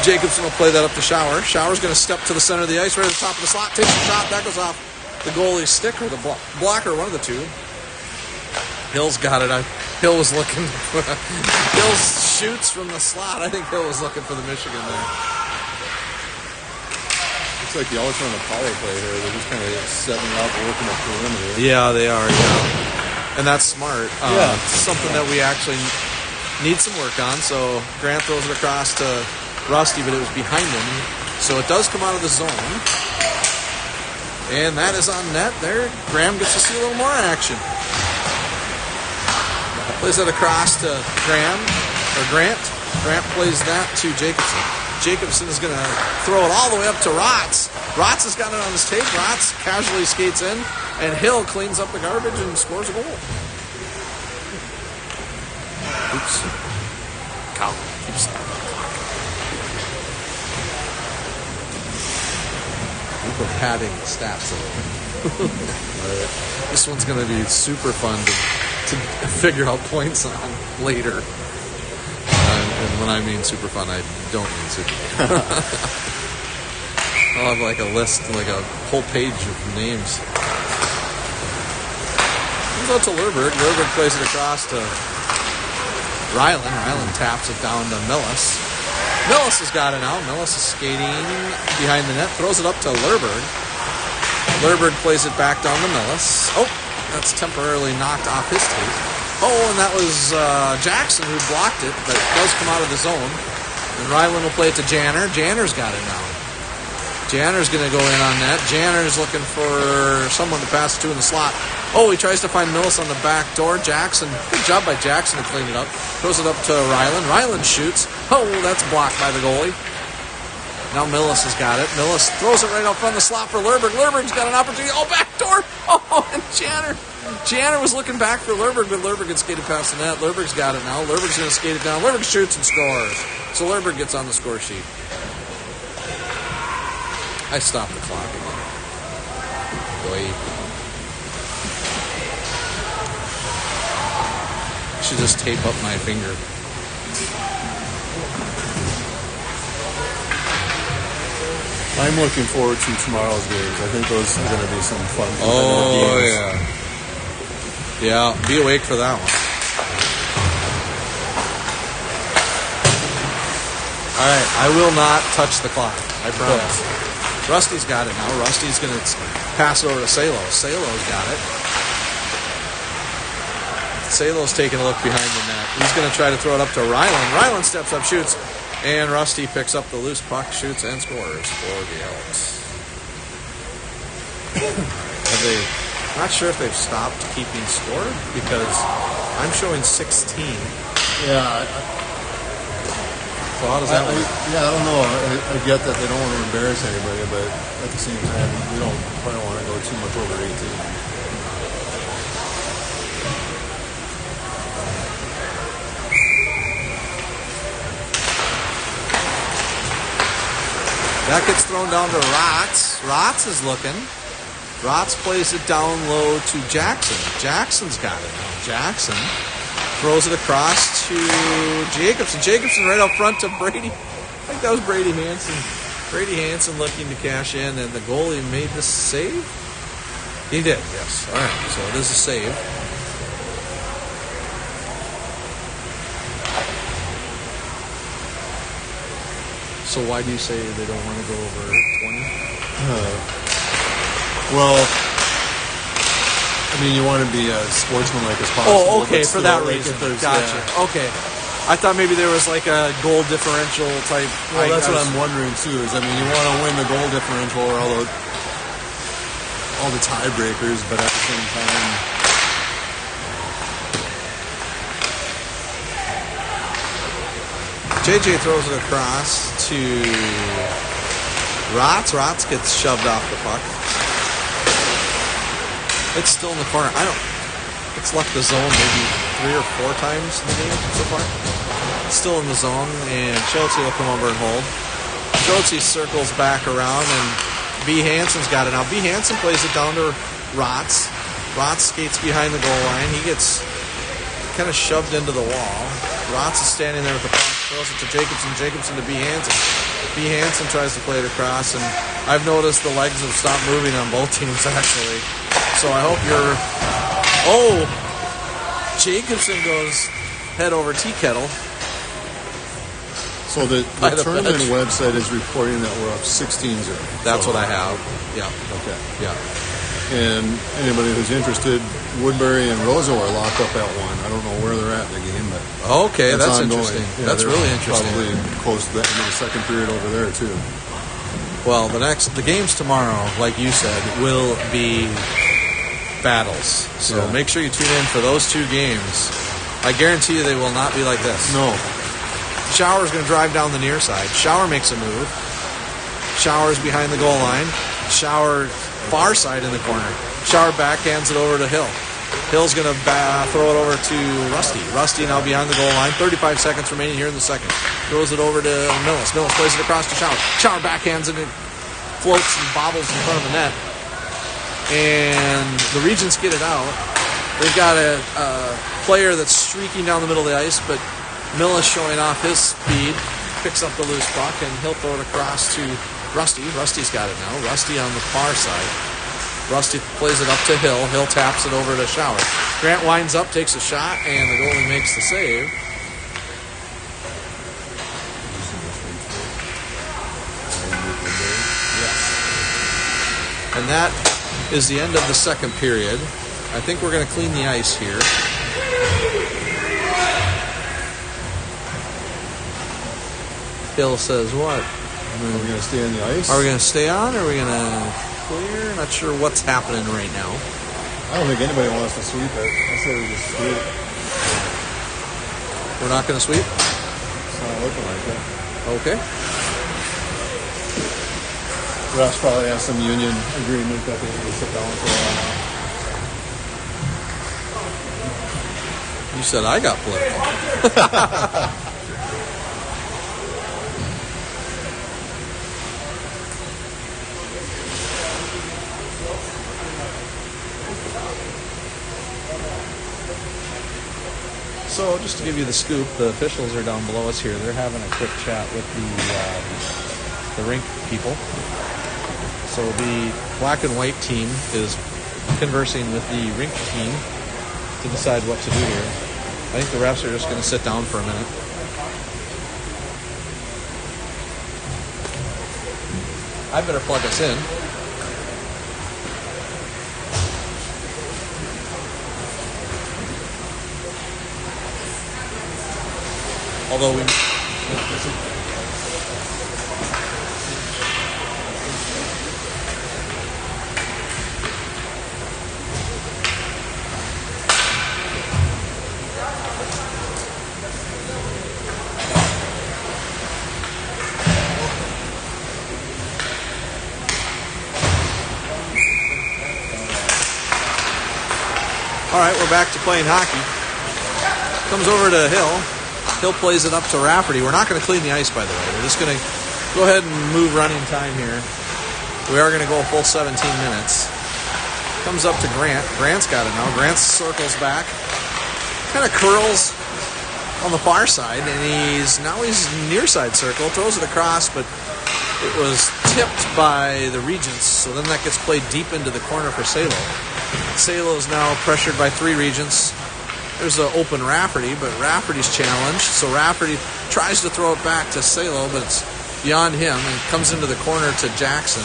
Jacobson will play that up to Shower. Shower's going to step to the center of the ice, right at the top of the slot, takes a shot. That goes off the goalie's stick or the blocker, one of the two. Hill's got it. Hill was looking. Hill shoots from the slot. I think Hill was looking for the Michigan there. Looks like the Elks are on a power play here. They're just kind of setting up, working the perimeter. Yeah, they are. Yeah, and that's smart. Something that we actually need some work on. So Grant throws it across to Rusty, but it was behind him. So it does come out of the zone. And that is on net there. Graham gets to see a little more action. Plays that across to Grant. Grant plays that to Jacobson. Jacobson is going to throw it all the way up to Rotz. Rotz has got it on his tape. Rotz casually skates in, and Hill cleans up the garbage and scores a goal. Oops. Cow keeps we're padding the stats a little. This one's going to be super fun to figure out points on later. And when I mean super fun, I don't mean super fun. I'll have like a list, like a whole page of names. Comes out to Lerberg. Lerberg plays it across to Ryland. Ryland taps it down to Millis. Millis has got it now. Millis is skating behind the net. Throws it up to Lerberg. Lerberg plays it back down to Millis. Oh, that's temporarily knocked off his tape. Oh, and that was Jackson who blocked it, but it does come out of the zone. And Ryland will play it to Janner. Janner's got it now. Janner's going to go in on that. Janner's looking for someone to pass to in the slot. Oh, he tries to find Millis on the back door. Jackson, good job by Jackson to clean it up. Throws it up to Ryland. Ryland shoots. Oh, that's blocked by the goalie. Now Millis has got it. Millis throws it right out front of the slot for Lerberg. Lerberg's got an opportunity. Oh, back door. Oh, and Janner was looking back for Lerberg, but Lerberg had skated past the net. Lerberg's got it now. Lerberg's going to skate it down. Lerberg shoots and scores. So Lerberg gets on the score sheet. I stopped the clock again. Wait. I should just tape up my finger. I'm looking forward to tomorrow's games. I think those are going to be some fun. Oh, games. Yeah. Yeah, be awake for that one. All right, I will not touch the clock. I promise. Rusty's got it now. Rusty's going to pass it over to Salo. Salo's got it. Salo's taking a look behind the net. He's going to try to throw it up to Ryland. Ryland steps up, shoots. And Rusty picks up the loose puck, shoots, and scores for the Elks. Not sure if they've stopped keeping score because I'm showing 16. Yeah. So how does that work? I don't know. I get that they don't want to embarrass anybody, but at the same time, we don't probably want to go too much over 18. That gets thrown down to Rotz. Rotz is looking. Rotz plays it down low to Jackson. Jackson's got it now. Jackson throws it across to Jacobson. Jacobson right out front to Brady. I think that was Brady Hansen. Brady Hansen looking to cash in, and the goalie made the save? He did, yes. All right, so it is a save. So why do you say they don't want to go over 20? Well, I mean, you want to be as sportsmanlike as possible. Oh, okay, for that reason. Gotcha. Yeah. Okay. I thought maybe there was like a goal differential type. Well, that's what I'm wondering too. Is I mean, you want to win the goal differential or all the tiebreakers, but at the same time. JJ throws it across to Rotz. Rotz gets shoved off the puck. It's still in the corner. It's left the zone maybe 3 or 4 times in the game so far. It's still in the zone, and Schultze will come over and hold. Schultze circles back around, and B. Hansen's got it now. B. Hansen plays it down to Rotz. Rotz skates behind the goal line. He gets kind of shoved into the wall. Rotz is standing there with the puck, throws it to Jacobson. Jacobson to B. Hansen. B. Hansen tries to play it across, and I've noticed the legs have stopped moving on both teams, actually. So I hope you're... Oh! Jacobson goes head over tea kettle. So the tournament website is reporting that we're up 16-0. That's what I have. Yeah. Okay. Yeah. And anybody who's interested, Woodbury and Roseau are locked up at 1. I don't know where they're at in the game, but okay, that's interesting. Yeah, that's really interesting. Probably close to the end of the second period over there too. Well, the games tomorrow, like you said, will be battles. So make sure you tune in for those 2 games. I guarantee you they will not be like this. No. Shower's going to drive down the near side. Shower makes a move. Shower's behind the goal line. Shower far side in the corner. Shower backhands it over to Hill. Hill's going to throw it over to Rusty. Rusty now behind the goal line. 35 seconds remaining here in the second. Throws it over to Millis. Millis plays it across to Shower. Shower backhands it and floats and bobbles in front of the net. And the Regents get it out. They've got a player that's streaking down the middle of the ice, but Millis showing off his speed, picks up the loose puck, and he'll throw it across to Rusty. Rusty's got it now. Rusty on the far side. Rusty plays it up to Hill. Hill taps it over to Shower. Grant winds up, takes a shot, and the goalie makes the save. Yes. And that is the end of the second period. I think we're going to clean the ice here. Hill says what? Are we going to stay on the ice? Are we going to stay on, or are we going to clear? Not sure what's happening right now. I don't think anybody wants to sweep it. I say we just sweep. We're not going to sweep? It's not looking like it. Okay. Refs probably have some union agreement that they need to sit down for a while. You said I got political. So, just to give you the scoop, the officials are down below us here. They're having a quick chat with the rink people. So the black and white team is conversing with the rink team to decide what to do here. I think the refs are just going to sit down for a minute. I better plug us in. Although we... All right, we're back to playing hockey. Comes over to Hill. Hill plays it up to Rafferty. We're not going to clean the ice, by the way. We're just going to go ahead and move running time here. We are going to go a full 17 minutes. Comes up to Grant. Grant's got it now. Grant circles back. Kind of curls on the far side, and he's near side circle. Throws it across, but it was tipped by the Regents, so then that gets played deep into the corner for Salo. Salo is now pressured by three Regents. There's an open Rafferty, but Rafferty's challenged. So Rafferty tries to throw it back to Salo, but it's beyond him and comes into the corner to Jackson.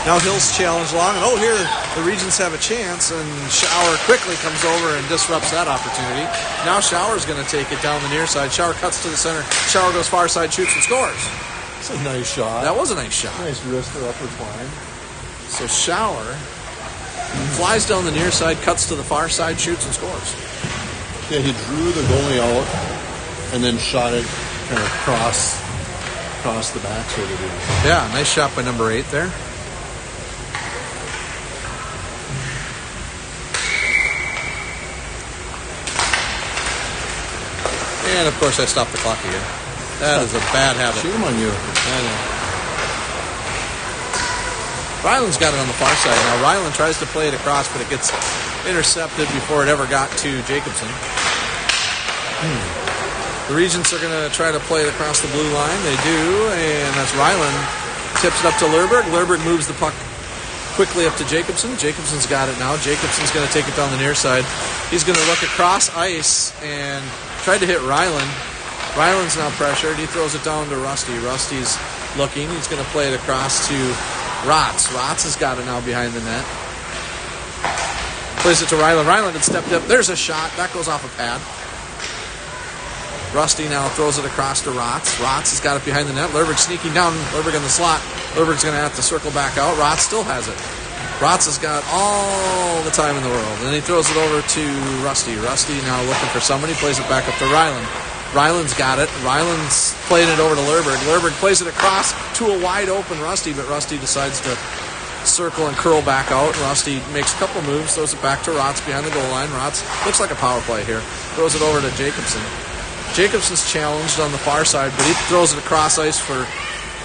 Now Hill's challenged long, and here the Regents have a chance, and Shower quickly comes over and disrupts that opportunity. Now Shower's going to take it down the near side. Shower cuts to the center. Shower goes far side, shoots, and scores. That's a nice shot. That was a nice shot. Nice wrist or upper twine. So Shower flies down the near side, cuts to the far side, shoots, and scores. Yeah, he drew the goalie out and then shot it kind of across the back sort of deal. Yeah, nice shot by number 8 there. And of course I stopped the clock again. That is a bad habit. Shame on you. I know. Ryland's got it on the far side now. Ryland tries to play it across, but it gets intercepted before it ever got to Jacobson. The Regents are going to try to play it across the blue line. They do, and that's Ryland. Tips it up to Lerberg. Lerberg moves the puck quickly up to Jacobson. Jacobson's got it now. Jacobson's going to take it down the near side. He's going to look across ice and try to hit Ryland. Ryland's now pressured. He throws it down to Rusty. Rusty's looking. He's going to play it across to Rotz. Rotz has got it now behind the net. Plays it to Ryland. Ryland had stepped up. There's a shot. That goes off a pad. Rusty now throws it across to Rotz. Rotz has got it behind the net. Lerberg sneaking down. Lerberg in the slot. Lerberg's going to have to circle back out. Rotz still has it. Rotz has got all the time in the world. And he throws it over to Rusty. Rusty now looking for somebody, plays it back up to Ryland. Ryland's got it. Ryland's playing it over to Lerberg. Lerberg plays it across to a wide open Rusty, but Rusty decides to circle and curl back out. Rusty makes a couple moves, throws it back to Rotz behind the goal line. Rotz looks like a power play here. Throws it over to Jacobson. Jacobson's challenged on the far side, but he throws it across ice for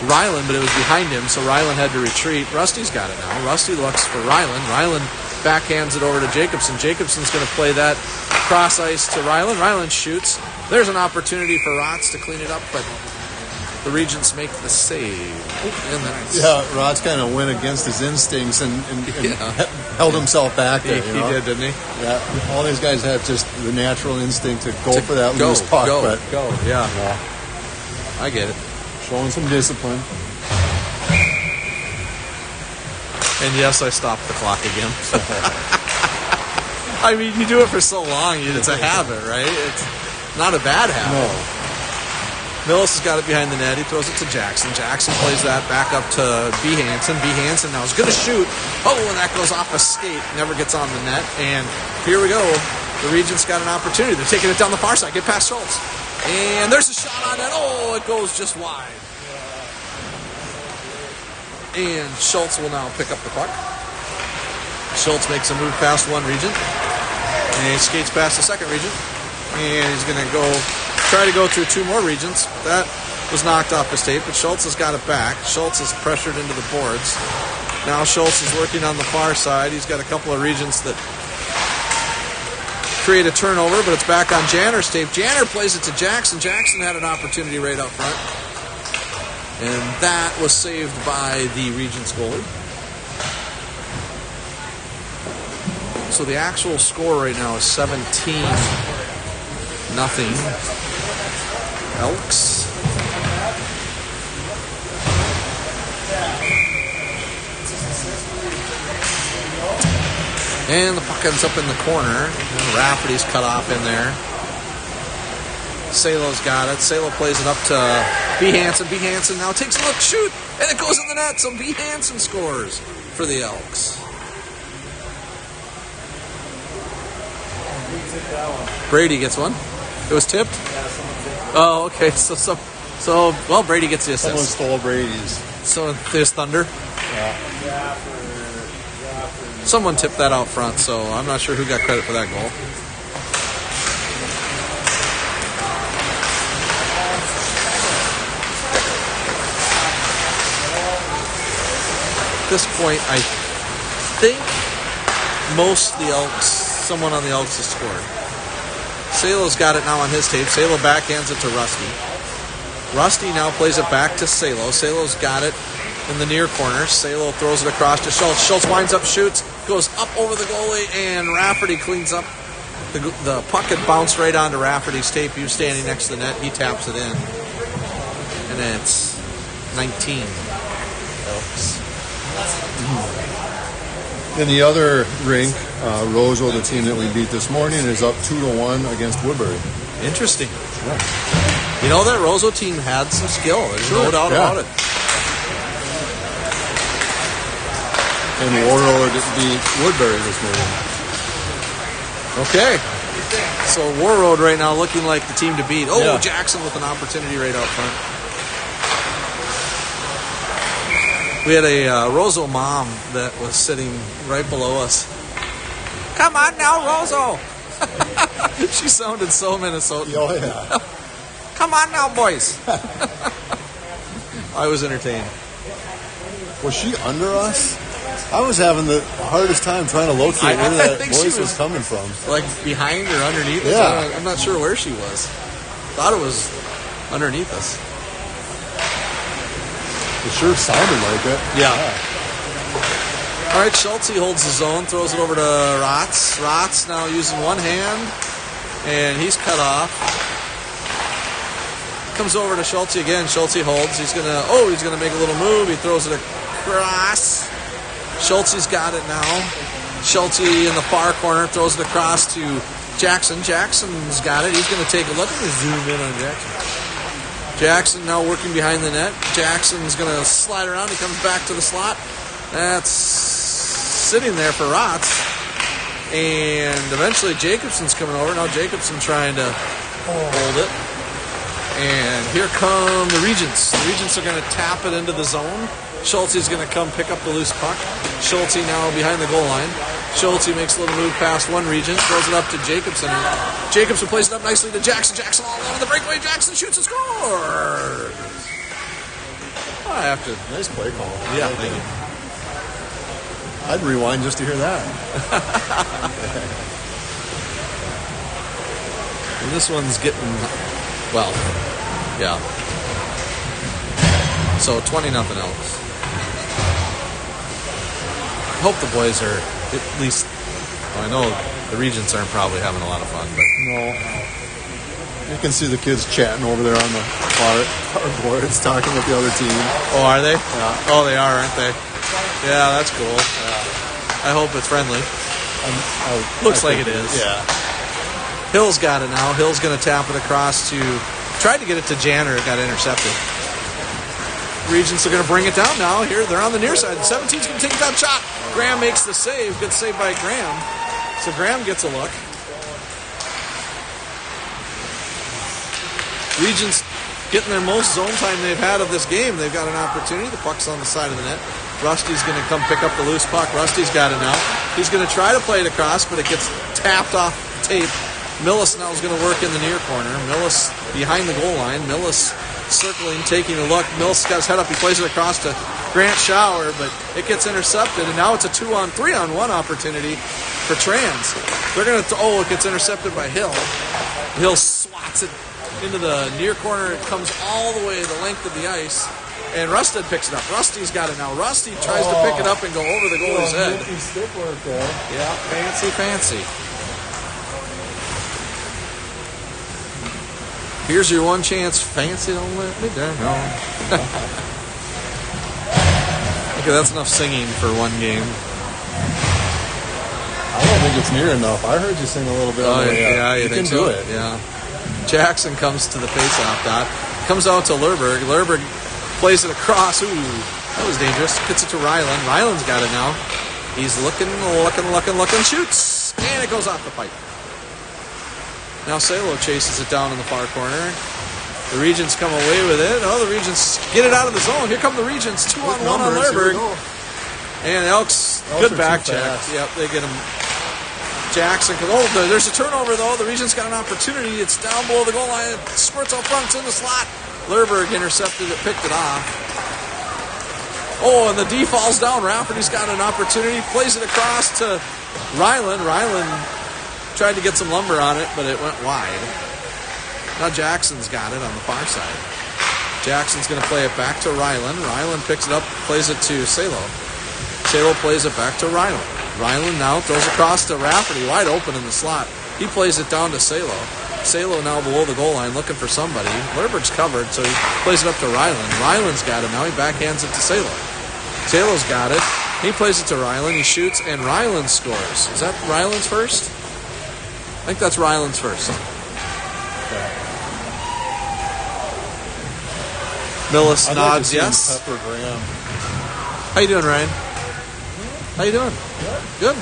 Ryland, but it was behind him, so Ryland had to retreat. Rusty's got it now. Rusty looks for Ryland. Ryland backhands it over to Jacobson. Jacobson's going to play that cross ice to Ryland. Ryland shoots. There's an opportunity for Rotz to clean it up, but the Regents make the save. Yeah, Rotz kind of went against his instincts and held himself back there. He did, didn't he? Yeah, all these guys have just the natural instinct to go for that loose puck. Yeah. I get it. Showing some discipline. And yes, I stopped the clock again. I mean, you do it for so long, it's a habit, right? It's not a bad habit. No. Millis has got it behind the net. He throws it to Jackson. Jackson plays that back up to B. Hansen. B. Hansen now is going to shoot. Oh, and that goes off a skate. Never gets on the net. And here we go. The Regents got an opportunity. They're taking it down the far side. Get past Schultz. And there's a shot on net. Oh, it goes just wide. And Schultz will now pick up the puck. Schultz makes a move past one Regent. And he skates past the second Regent. And he's going to try to go through two more Regents. That was knocked off his tape, but Schultz has got it back. Schultz is pressured into the boards. Now Schultz is working on the far side. He's got a couple of Regents that create a turnover, but it's back on Janner's tape. Janner plays it to Jackson. Jackson had an opportunity right up front. And that was saved by the Regents goalie. So the actual score right now is 17-0 Elks. And the puck ends up in the corner. And Rafferty's cut off in there. Salo's got it. Salo plays it up to B. Hansen. B. Hansen now takes a look, shoot, and it goes in the net. So B. Hansen scores for the Elks. Brady gets one. It was tipped? Oh, okay. So well, Brady gets the assist. Someone stole Brady's. So there's Thunder. Yeah. Someone tipped that out front, so I'm not sure who got credit for that goal. At this point, I think someone on the Elks has scored. Salo's got it now on his tape. Salo backhands it to Rusty. Rusty now plays it back to Salo. Salo's got it in the near corner. Salo throws it across to Schultz. Schultz winds up, shoots, goes up over the goalie, and Rafferty cleans up. The puck had bounced right onto Rafferty's tape. He was standing next to the net. He taps it in. And it's 19 Elks. In the other rink, Roseau, the team that we beat this morning, is up 2-1 against Woodbury. Interesting. Yeah. You know, that Roseau team had some skill. There's no doubt about it. And Warroad beat Woodbury this morning. Okay. So Warroad right now looking like the team to beat. Oh, yeah. Jackson with an opportunity right out front. We had a Roseau mom that was sitting right below us. Come on now, Roseau. She sounded so Minnesotan. Oh, yeah. Come on now, boys. I was entertained. Was she under us? I was having the hardest time trying to locate where that voice was coming from. Like behind or underneath us? Yeah. I'm not sure where she was. Thought it was underneath us. It sure sounded like it. Yeah. All right, Schultz holds the zone, throws it over to Rotz. Rotz now using one hand, and he's cut off. Comes over to Schultz again. Schultz holds. He's gonna make a little move. He throws it across. Schultze's got it now. Schultze in the far corner throws it across to Jackson. Jackson's got it. He's gonna take a look. Let me zoom in on Jackson. Jackson now working behind the net. Jackson's going to slide around. He comes back to the slot. That's sitting there for Rotz. And eventually Jacobson's coming over. Now Jacobson trying to hold it. And here come the Regents. The Regents are going to tap it into the zone. Schultze's going to come pick up the loose puck. Schulte now behind the goal line. Schulte makes a little move past one Regent, throws it up to Jacobson. Jacobson plays it up nicely to Jackson. Jackson all along the breakaway. Jackson shoots and scores. I have to. Nice play call. Yeah, thank you. I'd rewind just to hear that. And this one's getting, well, yeah. So 20-0 Elks. I hope the boys are at least, well, I know the Regents aren't probably having a lot of fun, but. No. You can see the kids chatting over there on the bar boards, talking with the other team. Oh, are they? Yeah. Oh, they are, aren't they? Yeah, that's cool. I hope it's friendly. Looks like it is. Yeah. Hill's got it now. Hill's going to tap it across to, tried to get it to Janner. It got intercepted. Regents are going to bring it down now. Here, they're on the near side. 17's going to take that shot. Graham makes the save. Good save by Graham. So Graham gets a look. Regents getting their most zone time they've had of this game. They've got an opportunity. The puck's on the side of the net. Rusty's going to come pick up the loose puck. Rusty's got it now. He's going to try to play it across, but it gets tapped off the tape. Millis now is going to work in the near corner. Millis behind the goal line. Millis circling, taking a look. Millis got his head up. He plays it across to Grant Schauer, but it gets intercepted, and now it's a 3-on-1 opportunity for Trans. They're going to, it gets intercepted by Hill. Hill swats it into the near corner. It comes all the way the length of the ice, and Rusted picks it up. Rusty's got it now. Rusty tries to pick it up and go over the goalie's head. Stick work there. Yeah, fancy. Here's your one chance. Fancy, don't let me down. Okay, that's enough singing for one game. I don't think it's near enough. I heard you sing a little bit. Yeah, you think can do it. Yeah. Jackson comes to the faceoff dot. Comes out to Lerberg. Lerberg plays it across. Ooh, that was dangerous. Gets it to Ryland. Ryland's got it now. He's looking, shoots, and it goes off the pipe. Now Salo chases it down in the far corner. The Regents come away with it. Oh, the Regents get it out of the zone. Here come the Regents. 2-on-1 on Lerberg. And Elks good back check. Yep, they get him. Jackson. There's a turnover, though. The Regents got an opportunity. It's down below the goal line. It squirts out front. It's in the slot. Lerberg intercepted it, picked it off. Oh, and the D falls down. Rafferty's got an opportunity. Plays it across to Ryland. Ryland tried to get some lumber on it, but it went wide. Now Jackson's got it on the far side. Jackson's going to play it back to Ryland. Ryland picks it up, plays it to Salo. Salo plays it back to Ryland. Ryland now throws across to Rafferty, wide open in the slot. He plays it down to Salo. Salo now below the goal line looking for somebody. Lerberg's covered, so he plays it up to Ryland. Ryland's got it now. He backhands it to Salo. Salo's got it. He plays it to Ryland. He shoots, and Ryland scores. Is that Ryland's first? I think that's Ryland's first. Millis nods yes. Pepper Graham. How you doing, Ryan? How you doing? Good.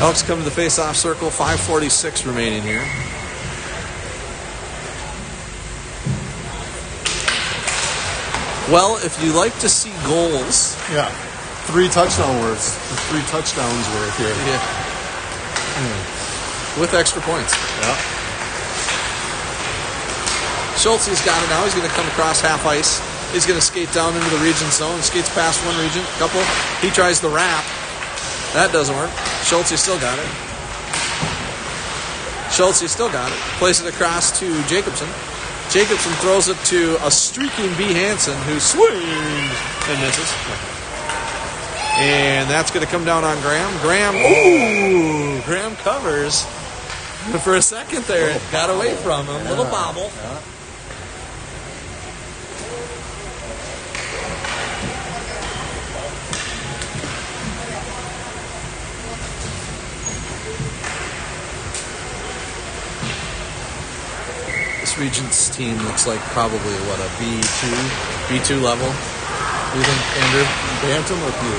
Elks come to the face-off circle. 5:46 remaining here. Well, if you like to see goals, 3 touchdown words. 3 touchdowns worth here. Yeah. With extra points. Yeah. Schultze's got it now. He's going to come across half ice. He's going to skate down into the Regent zone. Skates past one Regent. Couple. He tries the wrap. That doesn't work. Schultze still got it. Plays it across to Jacobson. Jacobson throws it to a streaking B. Hansen, who swings and misses. And that's going to come down on Graham. Graham covers. For a second there, it got away from him. Little bobble. Yeah. This Regents team looks like probably, a B2 level? Do you think, Andrew? Bantam or Pew?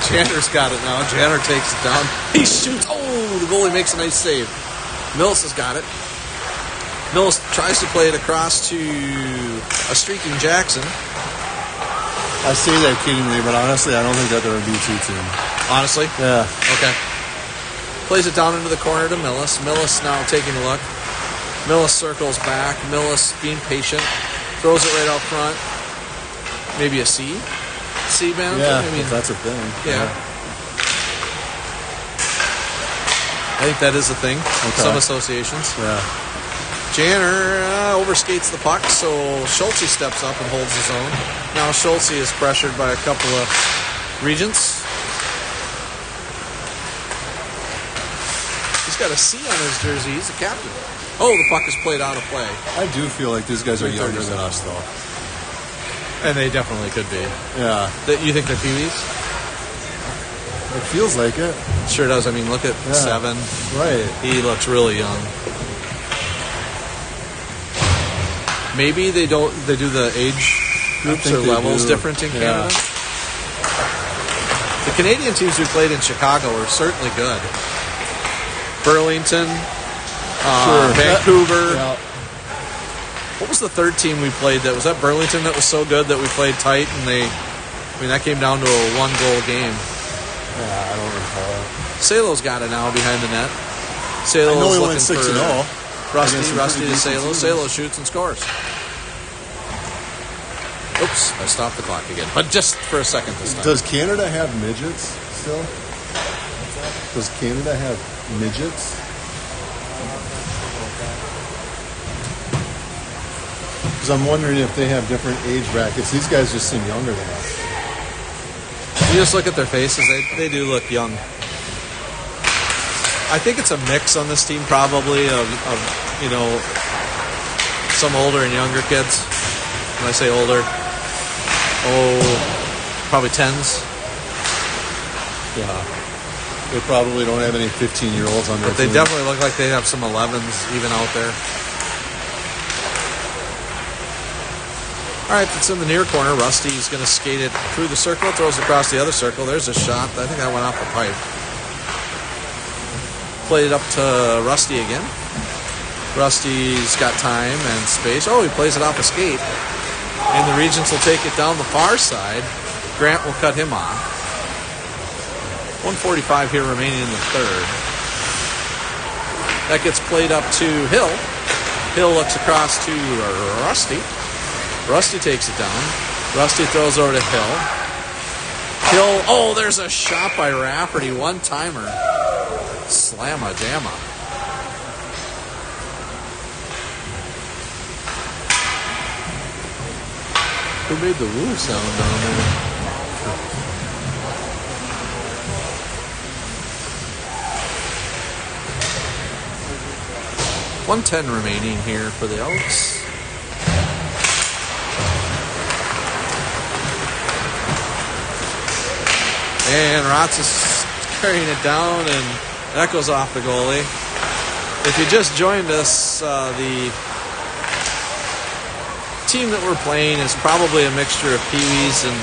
Janner's got it now. Janner takes it down. He shoots. Oh, the goalie makes a nice save. Mills has got it. Mills tries to play it across to a streaking Jackson. I say that kiddingly, but honestly, I don't think that they're a B2 team. Honestly? Yeah. Okay. Plays it down into the corner to Millis. Millis now taking a look. Millis circles back. Millis being patient. Throws it right out front. Maybe a C? C band? Yeah, I mean, if that's a thing. yeah. I think that is a thing. Okay. Some associations. Yeah. Janner overskates the puck, so Schultze steps up and holds his own. Now Schultze is pressured by a couple of Regents. He's got a C on his jersey. He's the captain. Oh, the puck is played out of play. I do feel like these guys are younger than us, though. And they definitely could be. Yeah. You think they're Pee-wees? It feels like it. Sure does. I mean, look at 7. Right. He looks really young. Maybe they do the age groups or levels different in Canada. The Canadian teams we played in Chicago were certainly good. Burlington, Vancouver. Yeah. What was the third team we played? Was that Burlington that was so good that we played tight and that came down to a 1-goal game. Yeah, I don't recall. Salo's got it now behind the net. I know he went looking 6-0. Rusty to Salo. Salo shoots and scores. Oops, I stopped the clock again. But just for a second this time. Does Canada have midgets still? Does Canada have midgets? Because I'm wondering if they have different age brackets. These guys just seem younger than us. You just look at their faces. They do look young. I think it's a mix on this team probably of some older and younger kids. When I say older, probably 10s. Yeah. They probably don't have any 15-year-olds on their But they team. definitely look like they have some 11s even out there. All right, it's in the near corner. Rusty's going to skate it through the circle, throws it across the other circle. There's a shot. I think that went off the pipe. Played it up to Rusty again. Rusty's got time and space. Oh, he plays it off a skate. And the Regents will take it down the far side. Grant will cut him off. 1:45 here remaining in the third. That gets played up to Hill. Hill looks across to Rusty. Rusty takes it down. Rusty throws over to Hill. Hill, there's a shot by Rafferty. One-timer. Slamma-jamma. Who made the woo sound down there? 1:10 remaining here for the Elks. And Rotz is carrying it down, and that goes off the goalie. If you just joined us, the team that we're playing is probably a mixture of Pee-wees and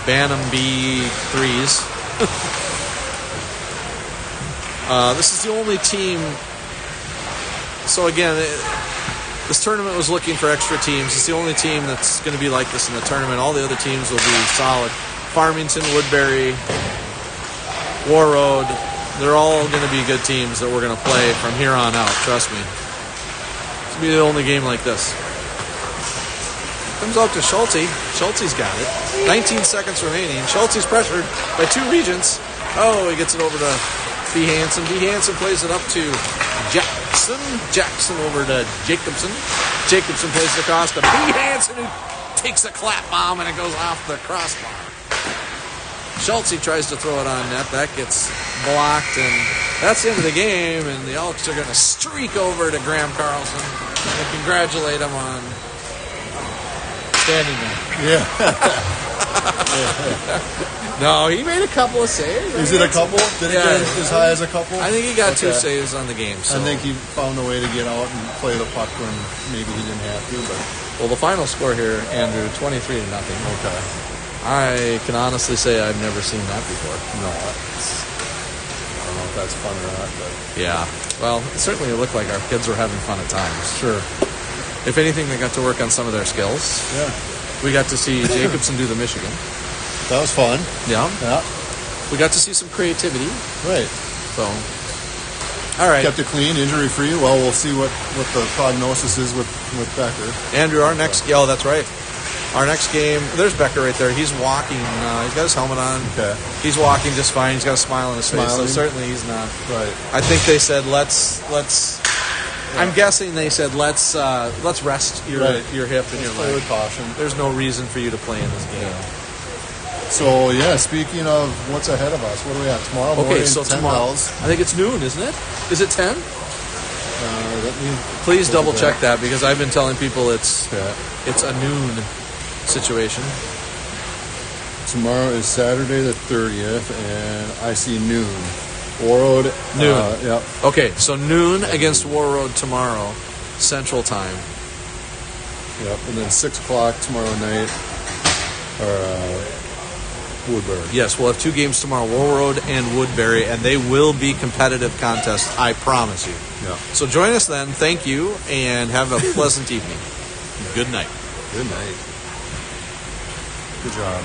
Bantam B3s. This is the only team. So again, this tournament was looking for extra teams. It's the only team that's going to be like this in the tournament. All the other teams will be solid. Farmington, Woodbury, War Road, they're all going to be good teams that we're going to play from here on out, trust me. It's going to be the only game like this. Comes out to Schulte. Schulte's got it. 19 seconds remaining. Schulte's pressured by 2 Regents. Oh, he gets it over to B. Hansen. B. Hansen plays it up to Jackson. Jackson over to Jacobson. Jacobson plays it across to B. Hansen, who takes a clap bomb, and it goes off the crossbar. Schultze tries to throw it on net. That gets blocked, and that's the end of the game, and the Elks are going to streak over to Graham Carlson and congratulate him on standing there. Yeah. No, he made a couple of saves. Is it a couple? Did it get as high as a couple? I think he got 2 saves on the game. So. I think he found a way to get out and play the puck when maybe he didn't have to, but Well, the final score here, Andrew, 23-0. Okay. I can honestly say I've never seen that before. No, I don't know if that's fun or not, but Yeah. Well, it certainly looked like our kids were having fun at times. sure. If anything, they got to work on some of their skills. Yeah, We got to see Jacobson do the Michigan. that was fun. Yeah. Yeah, We got to see some creativity. right. So, all right. Kept it clean, injury free. Well, we'll see what the prognosis is with Becker. Andrew, our next... Oh, that's right. Our next game... There's Becker right there. He's walking. He's got his helmet on. Okay. He's walking just fine. He's got a smile on his face. So Smiling. certainly he's not... Right. I think they said, let's... I'm guessing they said, let's rest your Right. your hip and your Play leg. with caution. There's no reason for you to play in this game. So yeah, speaking of what's ahead of us, what do we have tomorrow morning? Okay, so 10 tomorrow... bells. I think it's noon, isn't it? Is it 10? Let me Please look double at check that because I've been telling people it's Okay. a noon situation. Tomorrow is Saturday the 30th, and I see noon. Warroad. Noon. Yep. Okay, so noon against War Road tomorrow, Central Time. Yep. And then 6 o'clock tomorrow night, or Woodbury. Yes, we'll have two games tomorrow, War Road and Woodbury, and they will be competitive contests, I promise you. Yeah. So join us then. Thank you, and have a pleasant evening. Good night. Good night. Good job.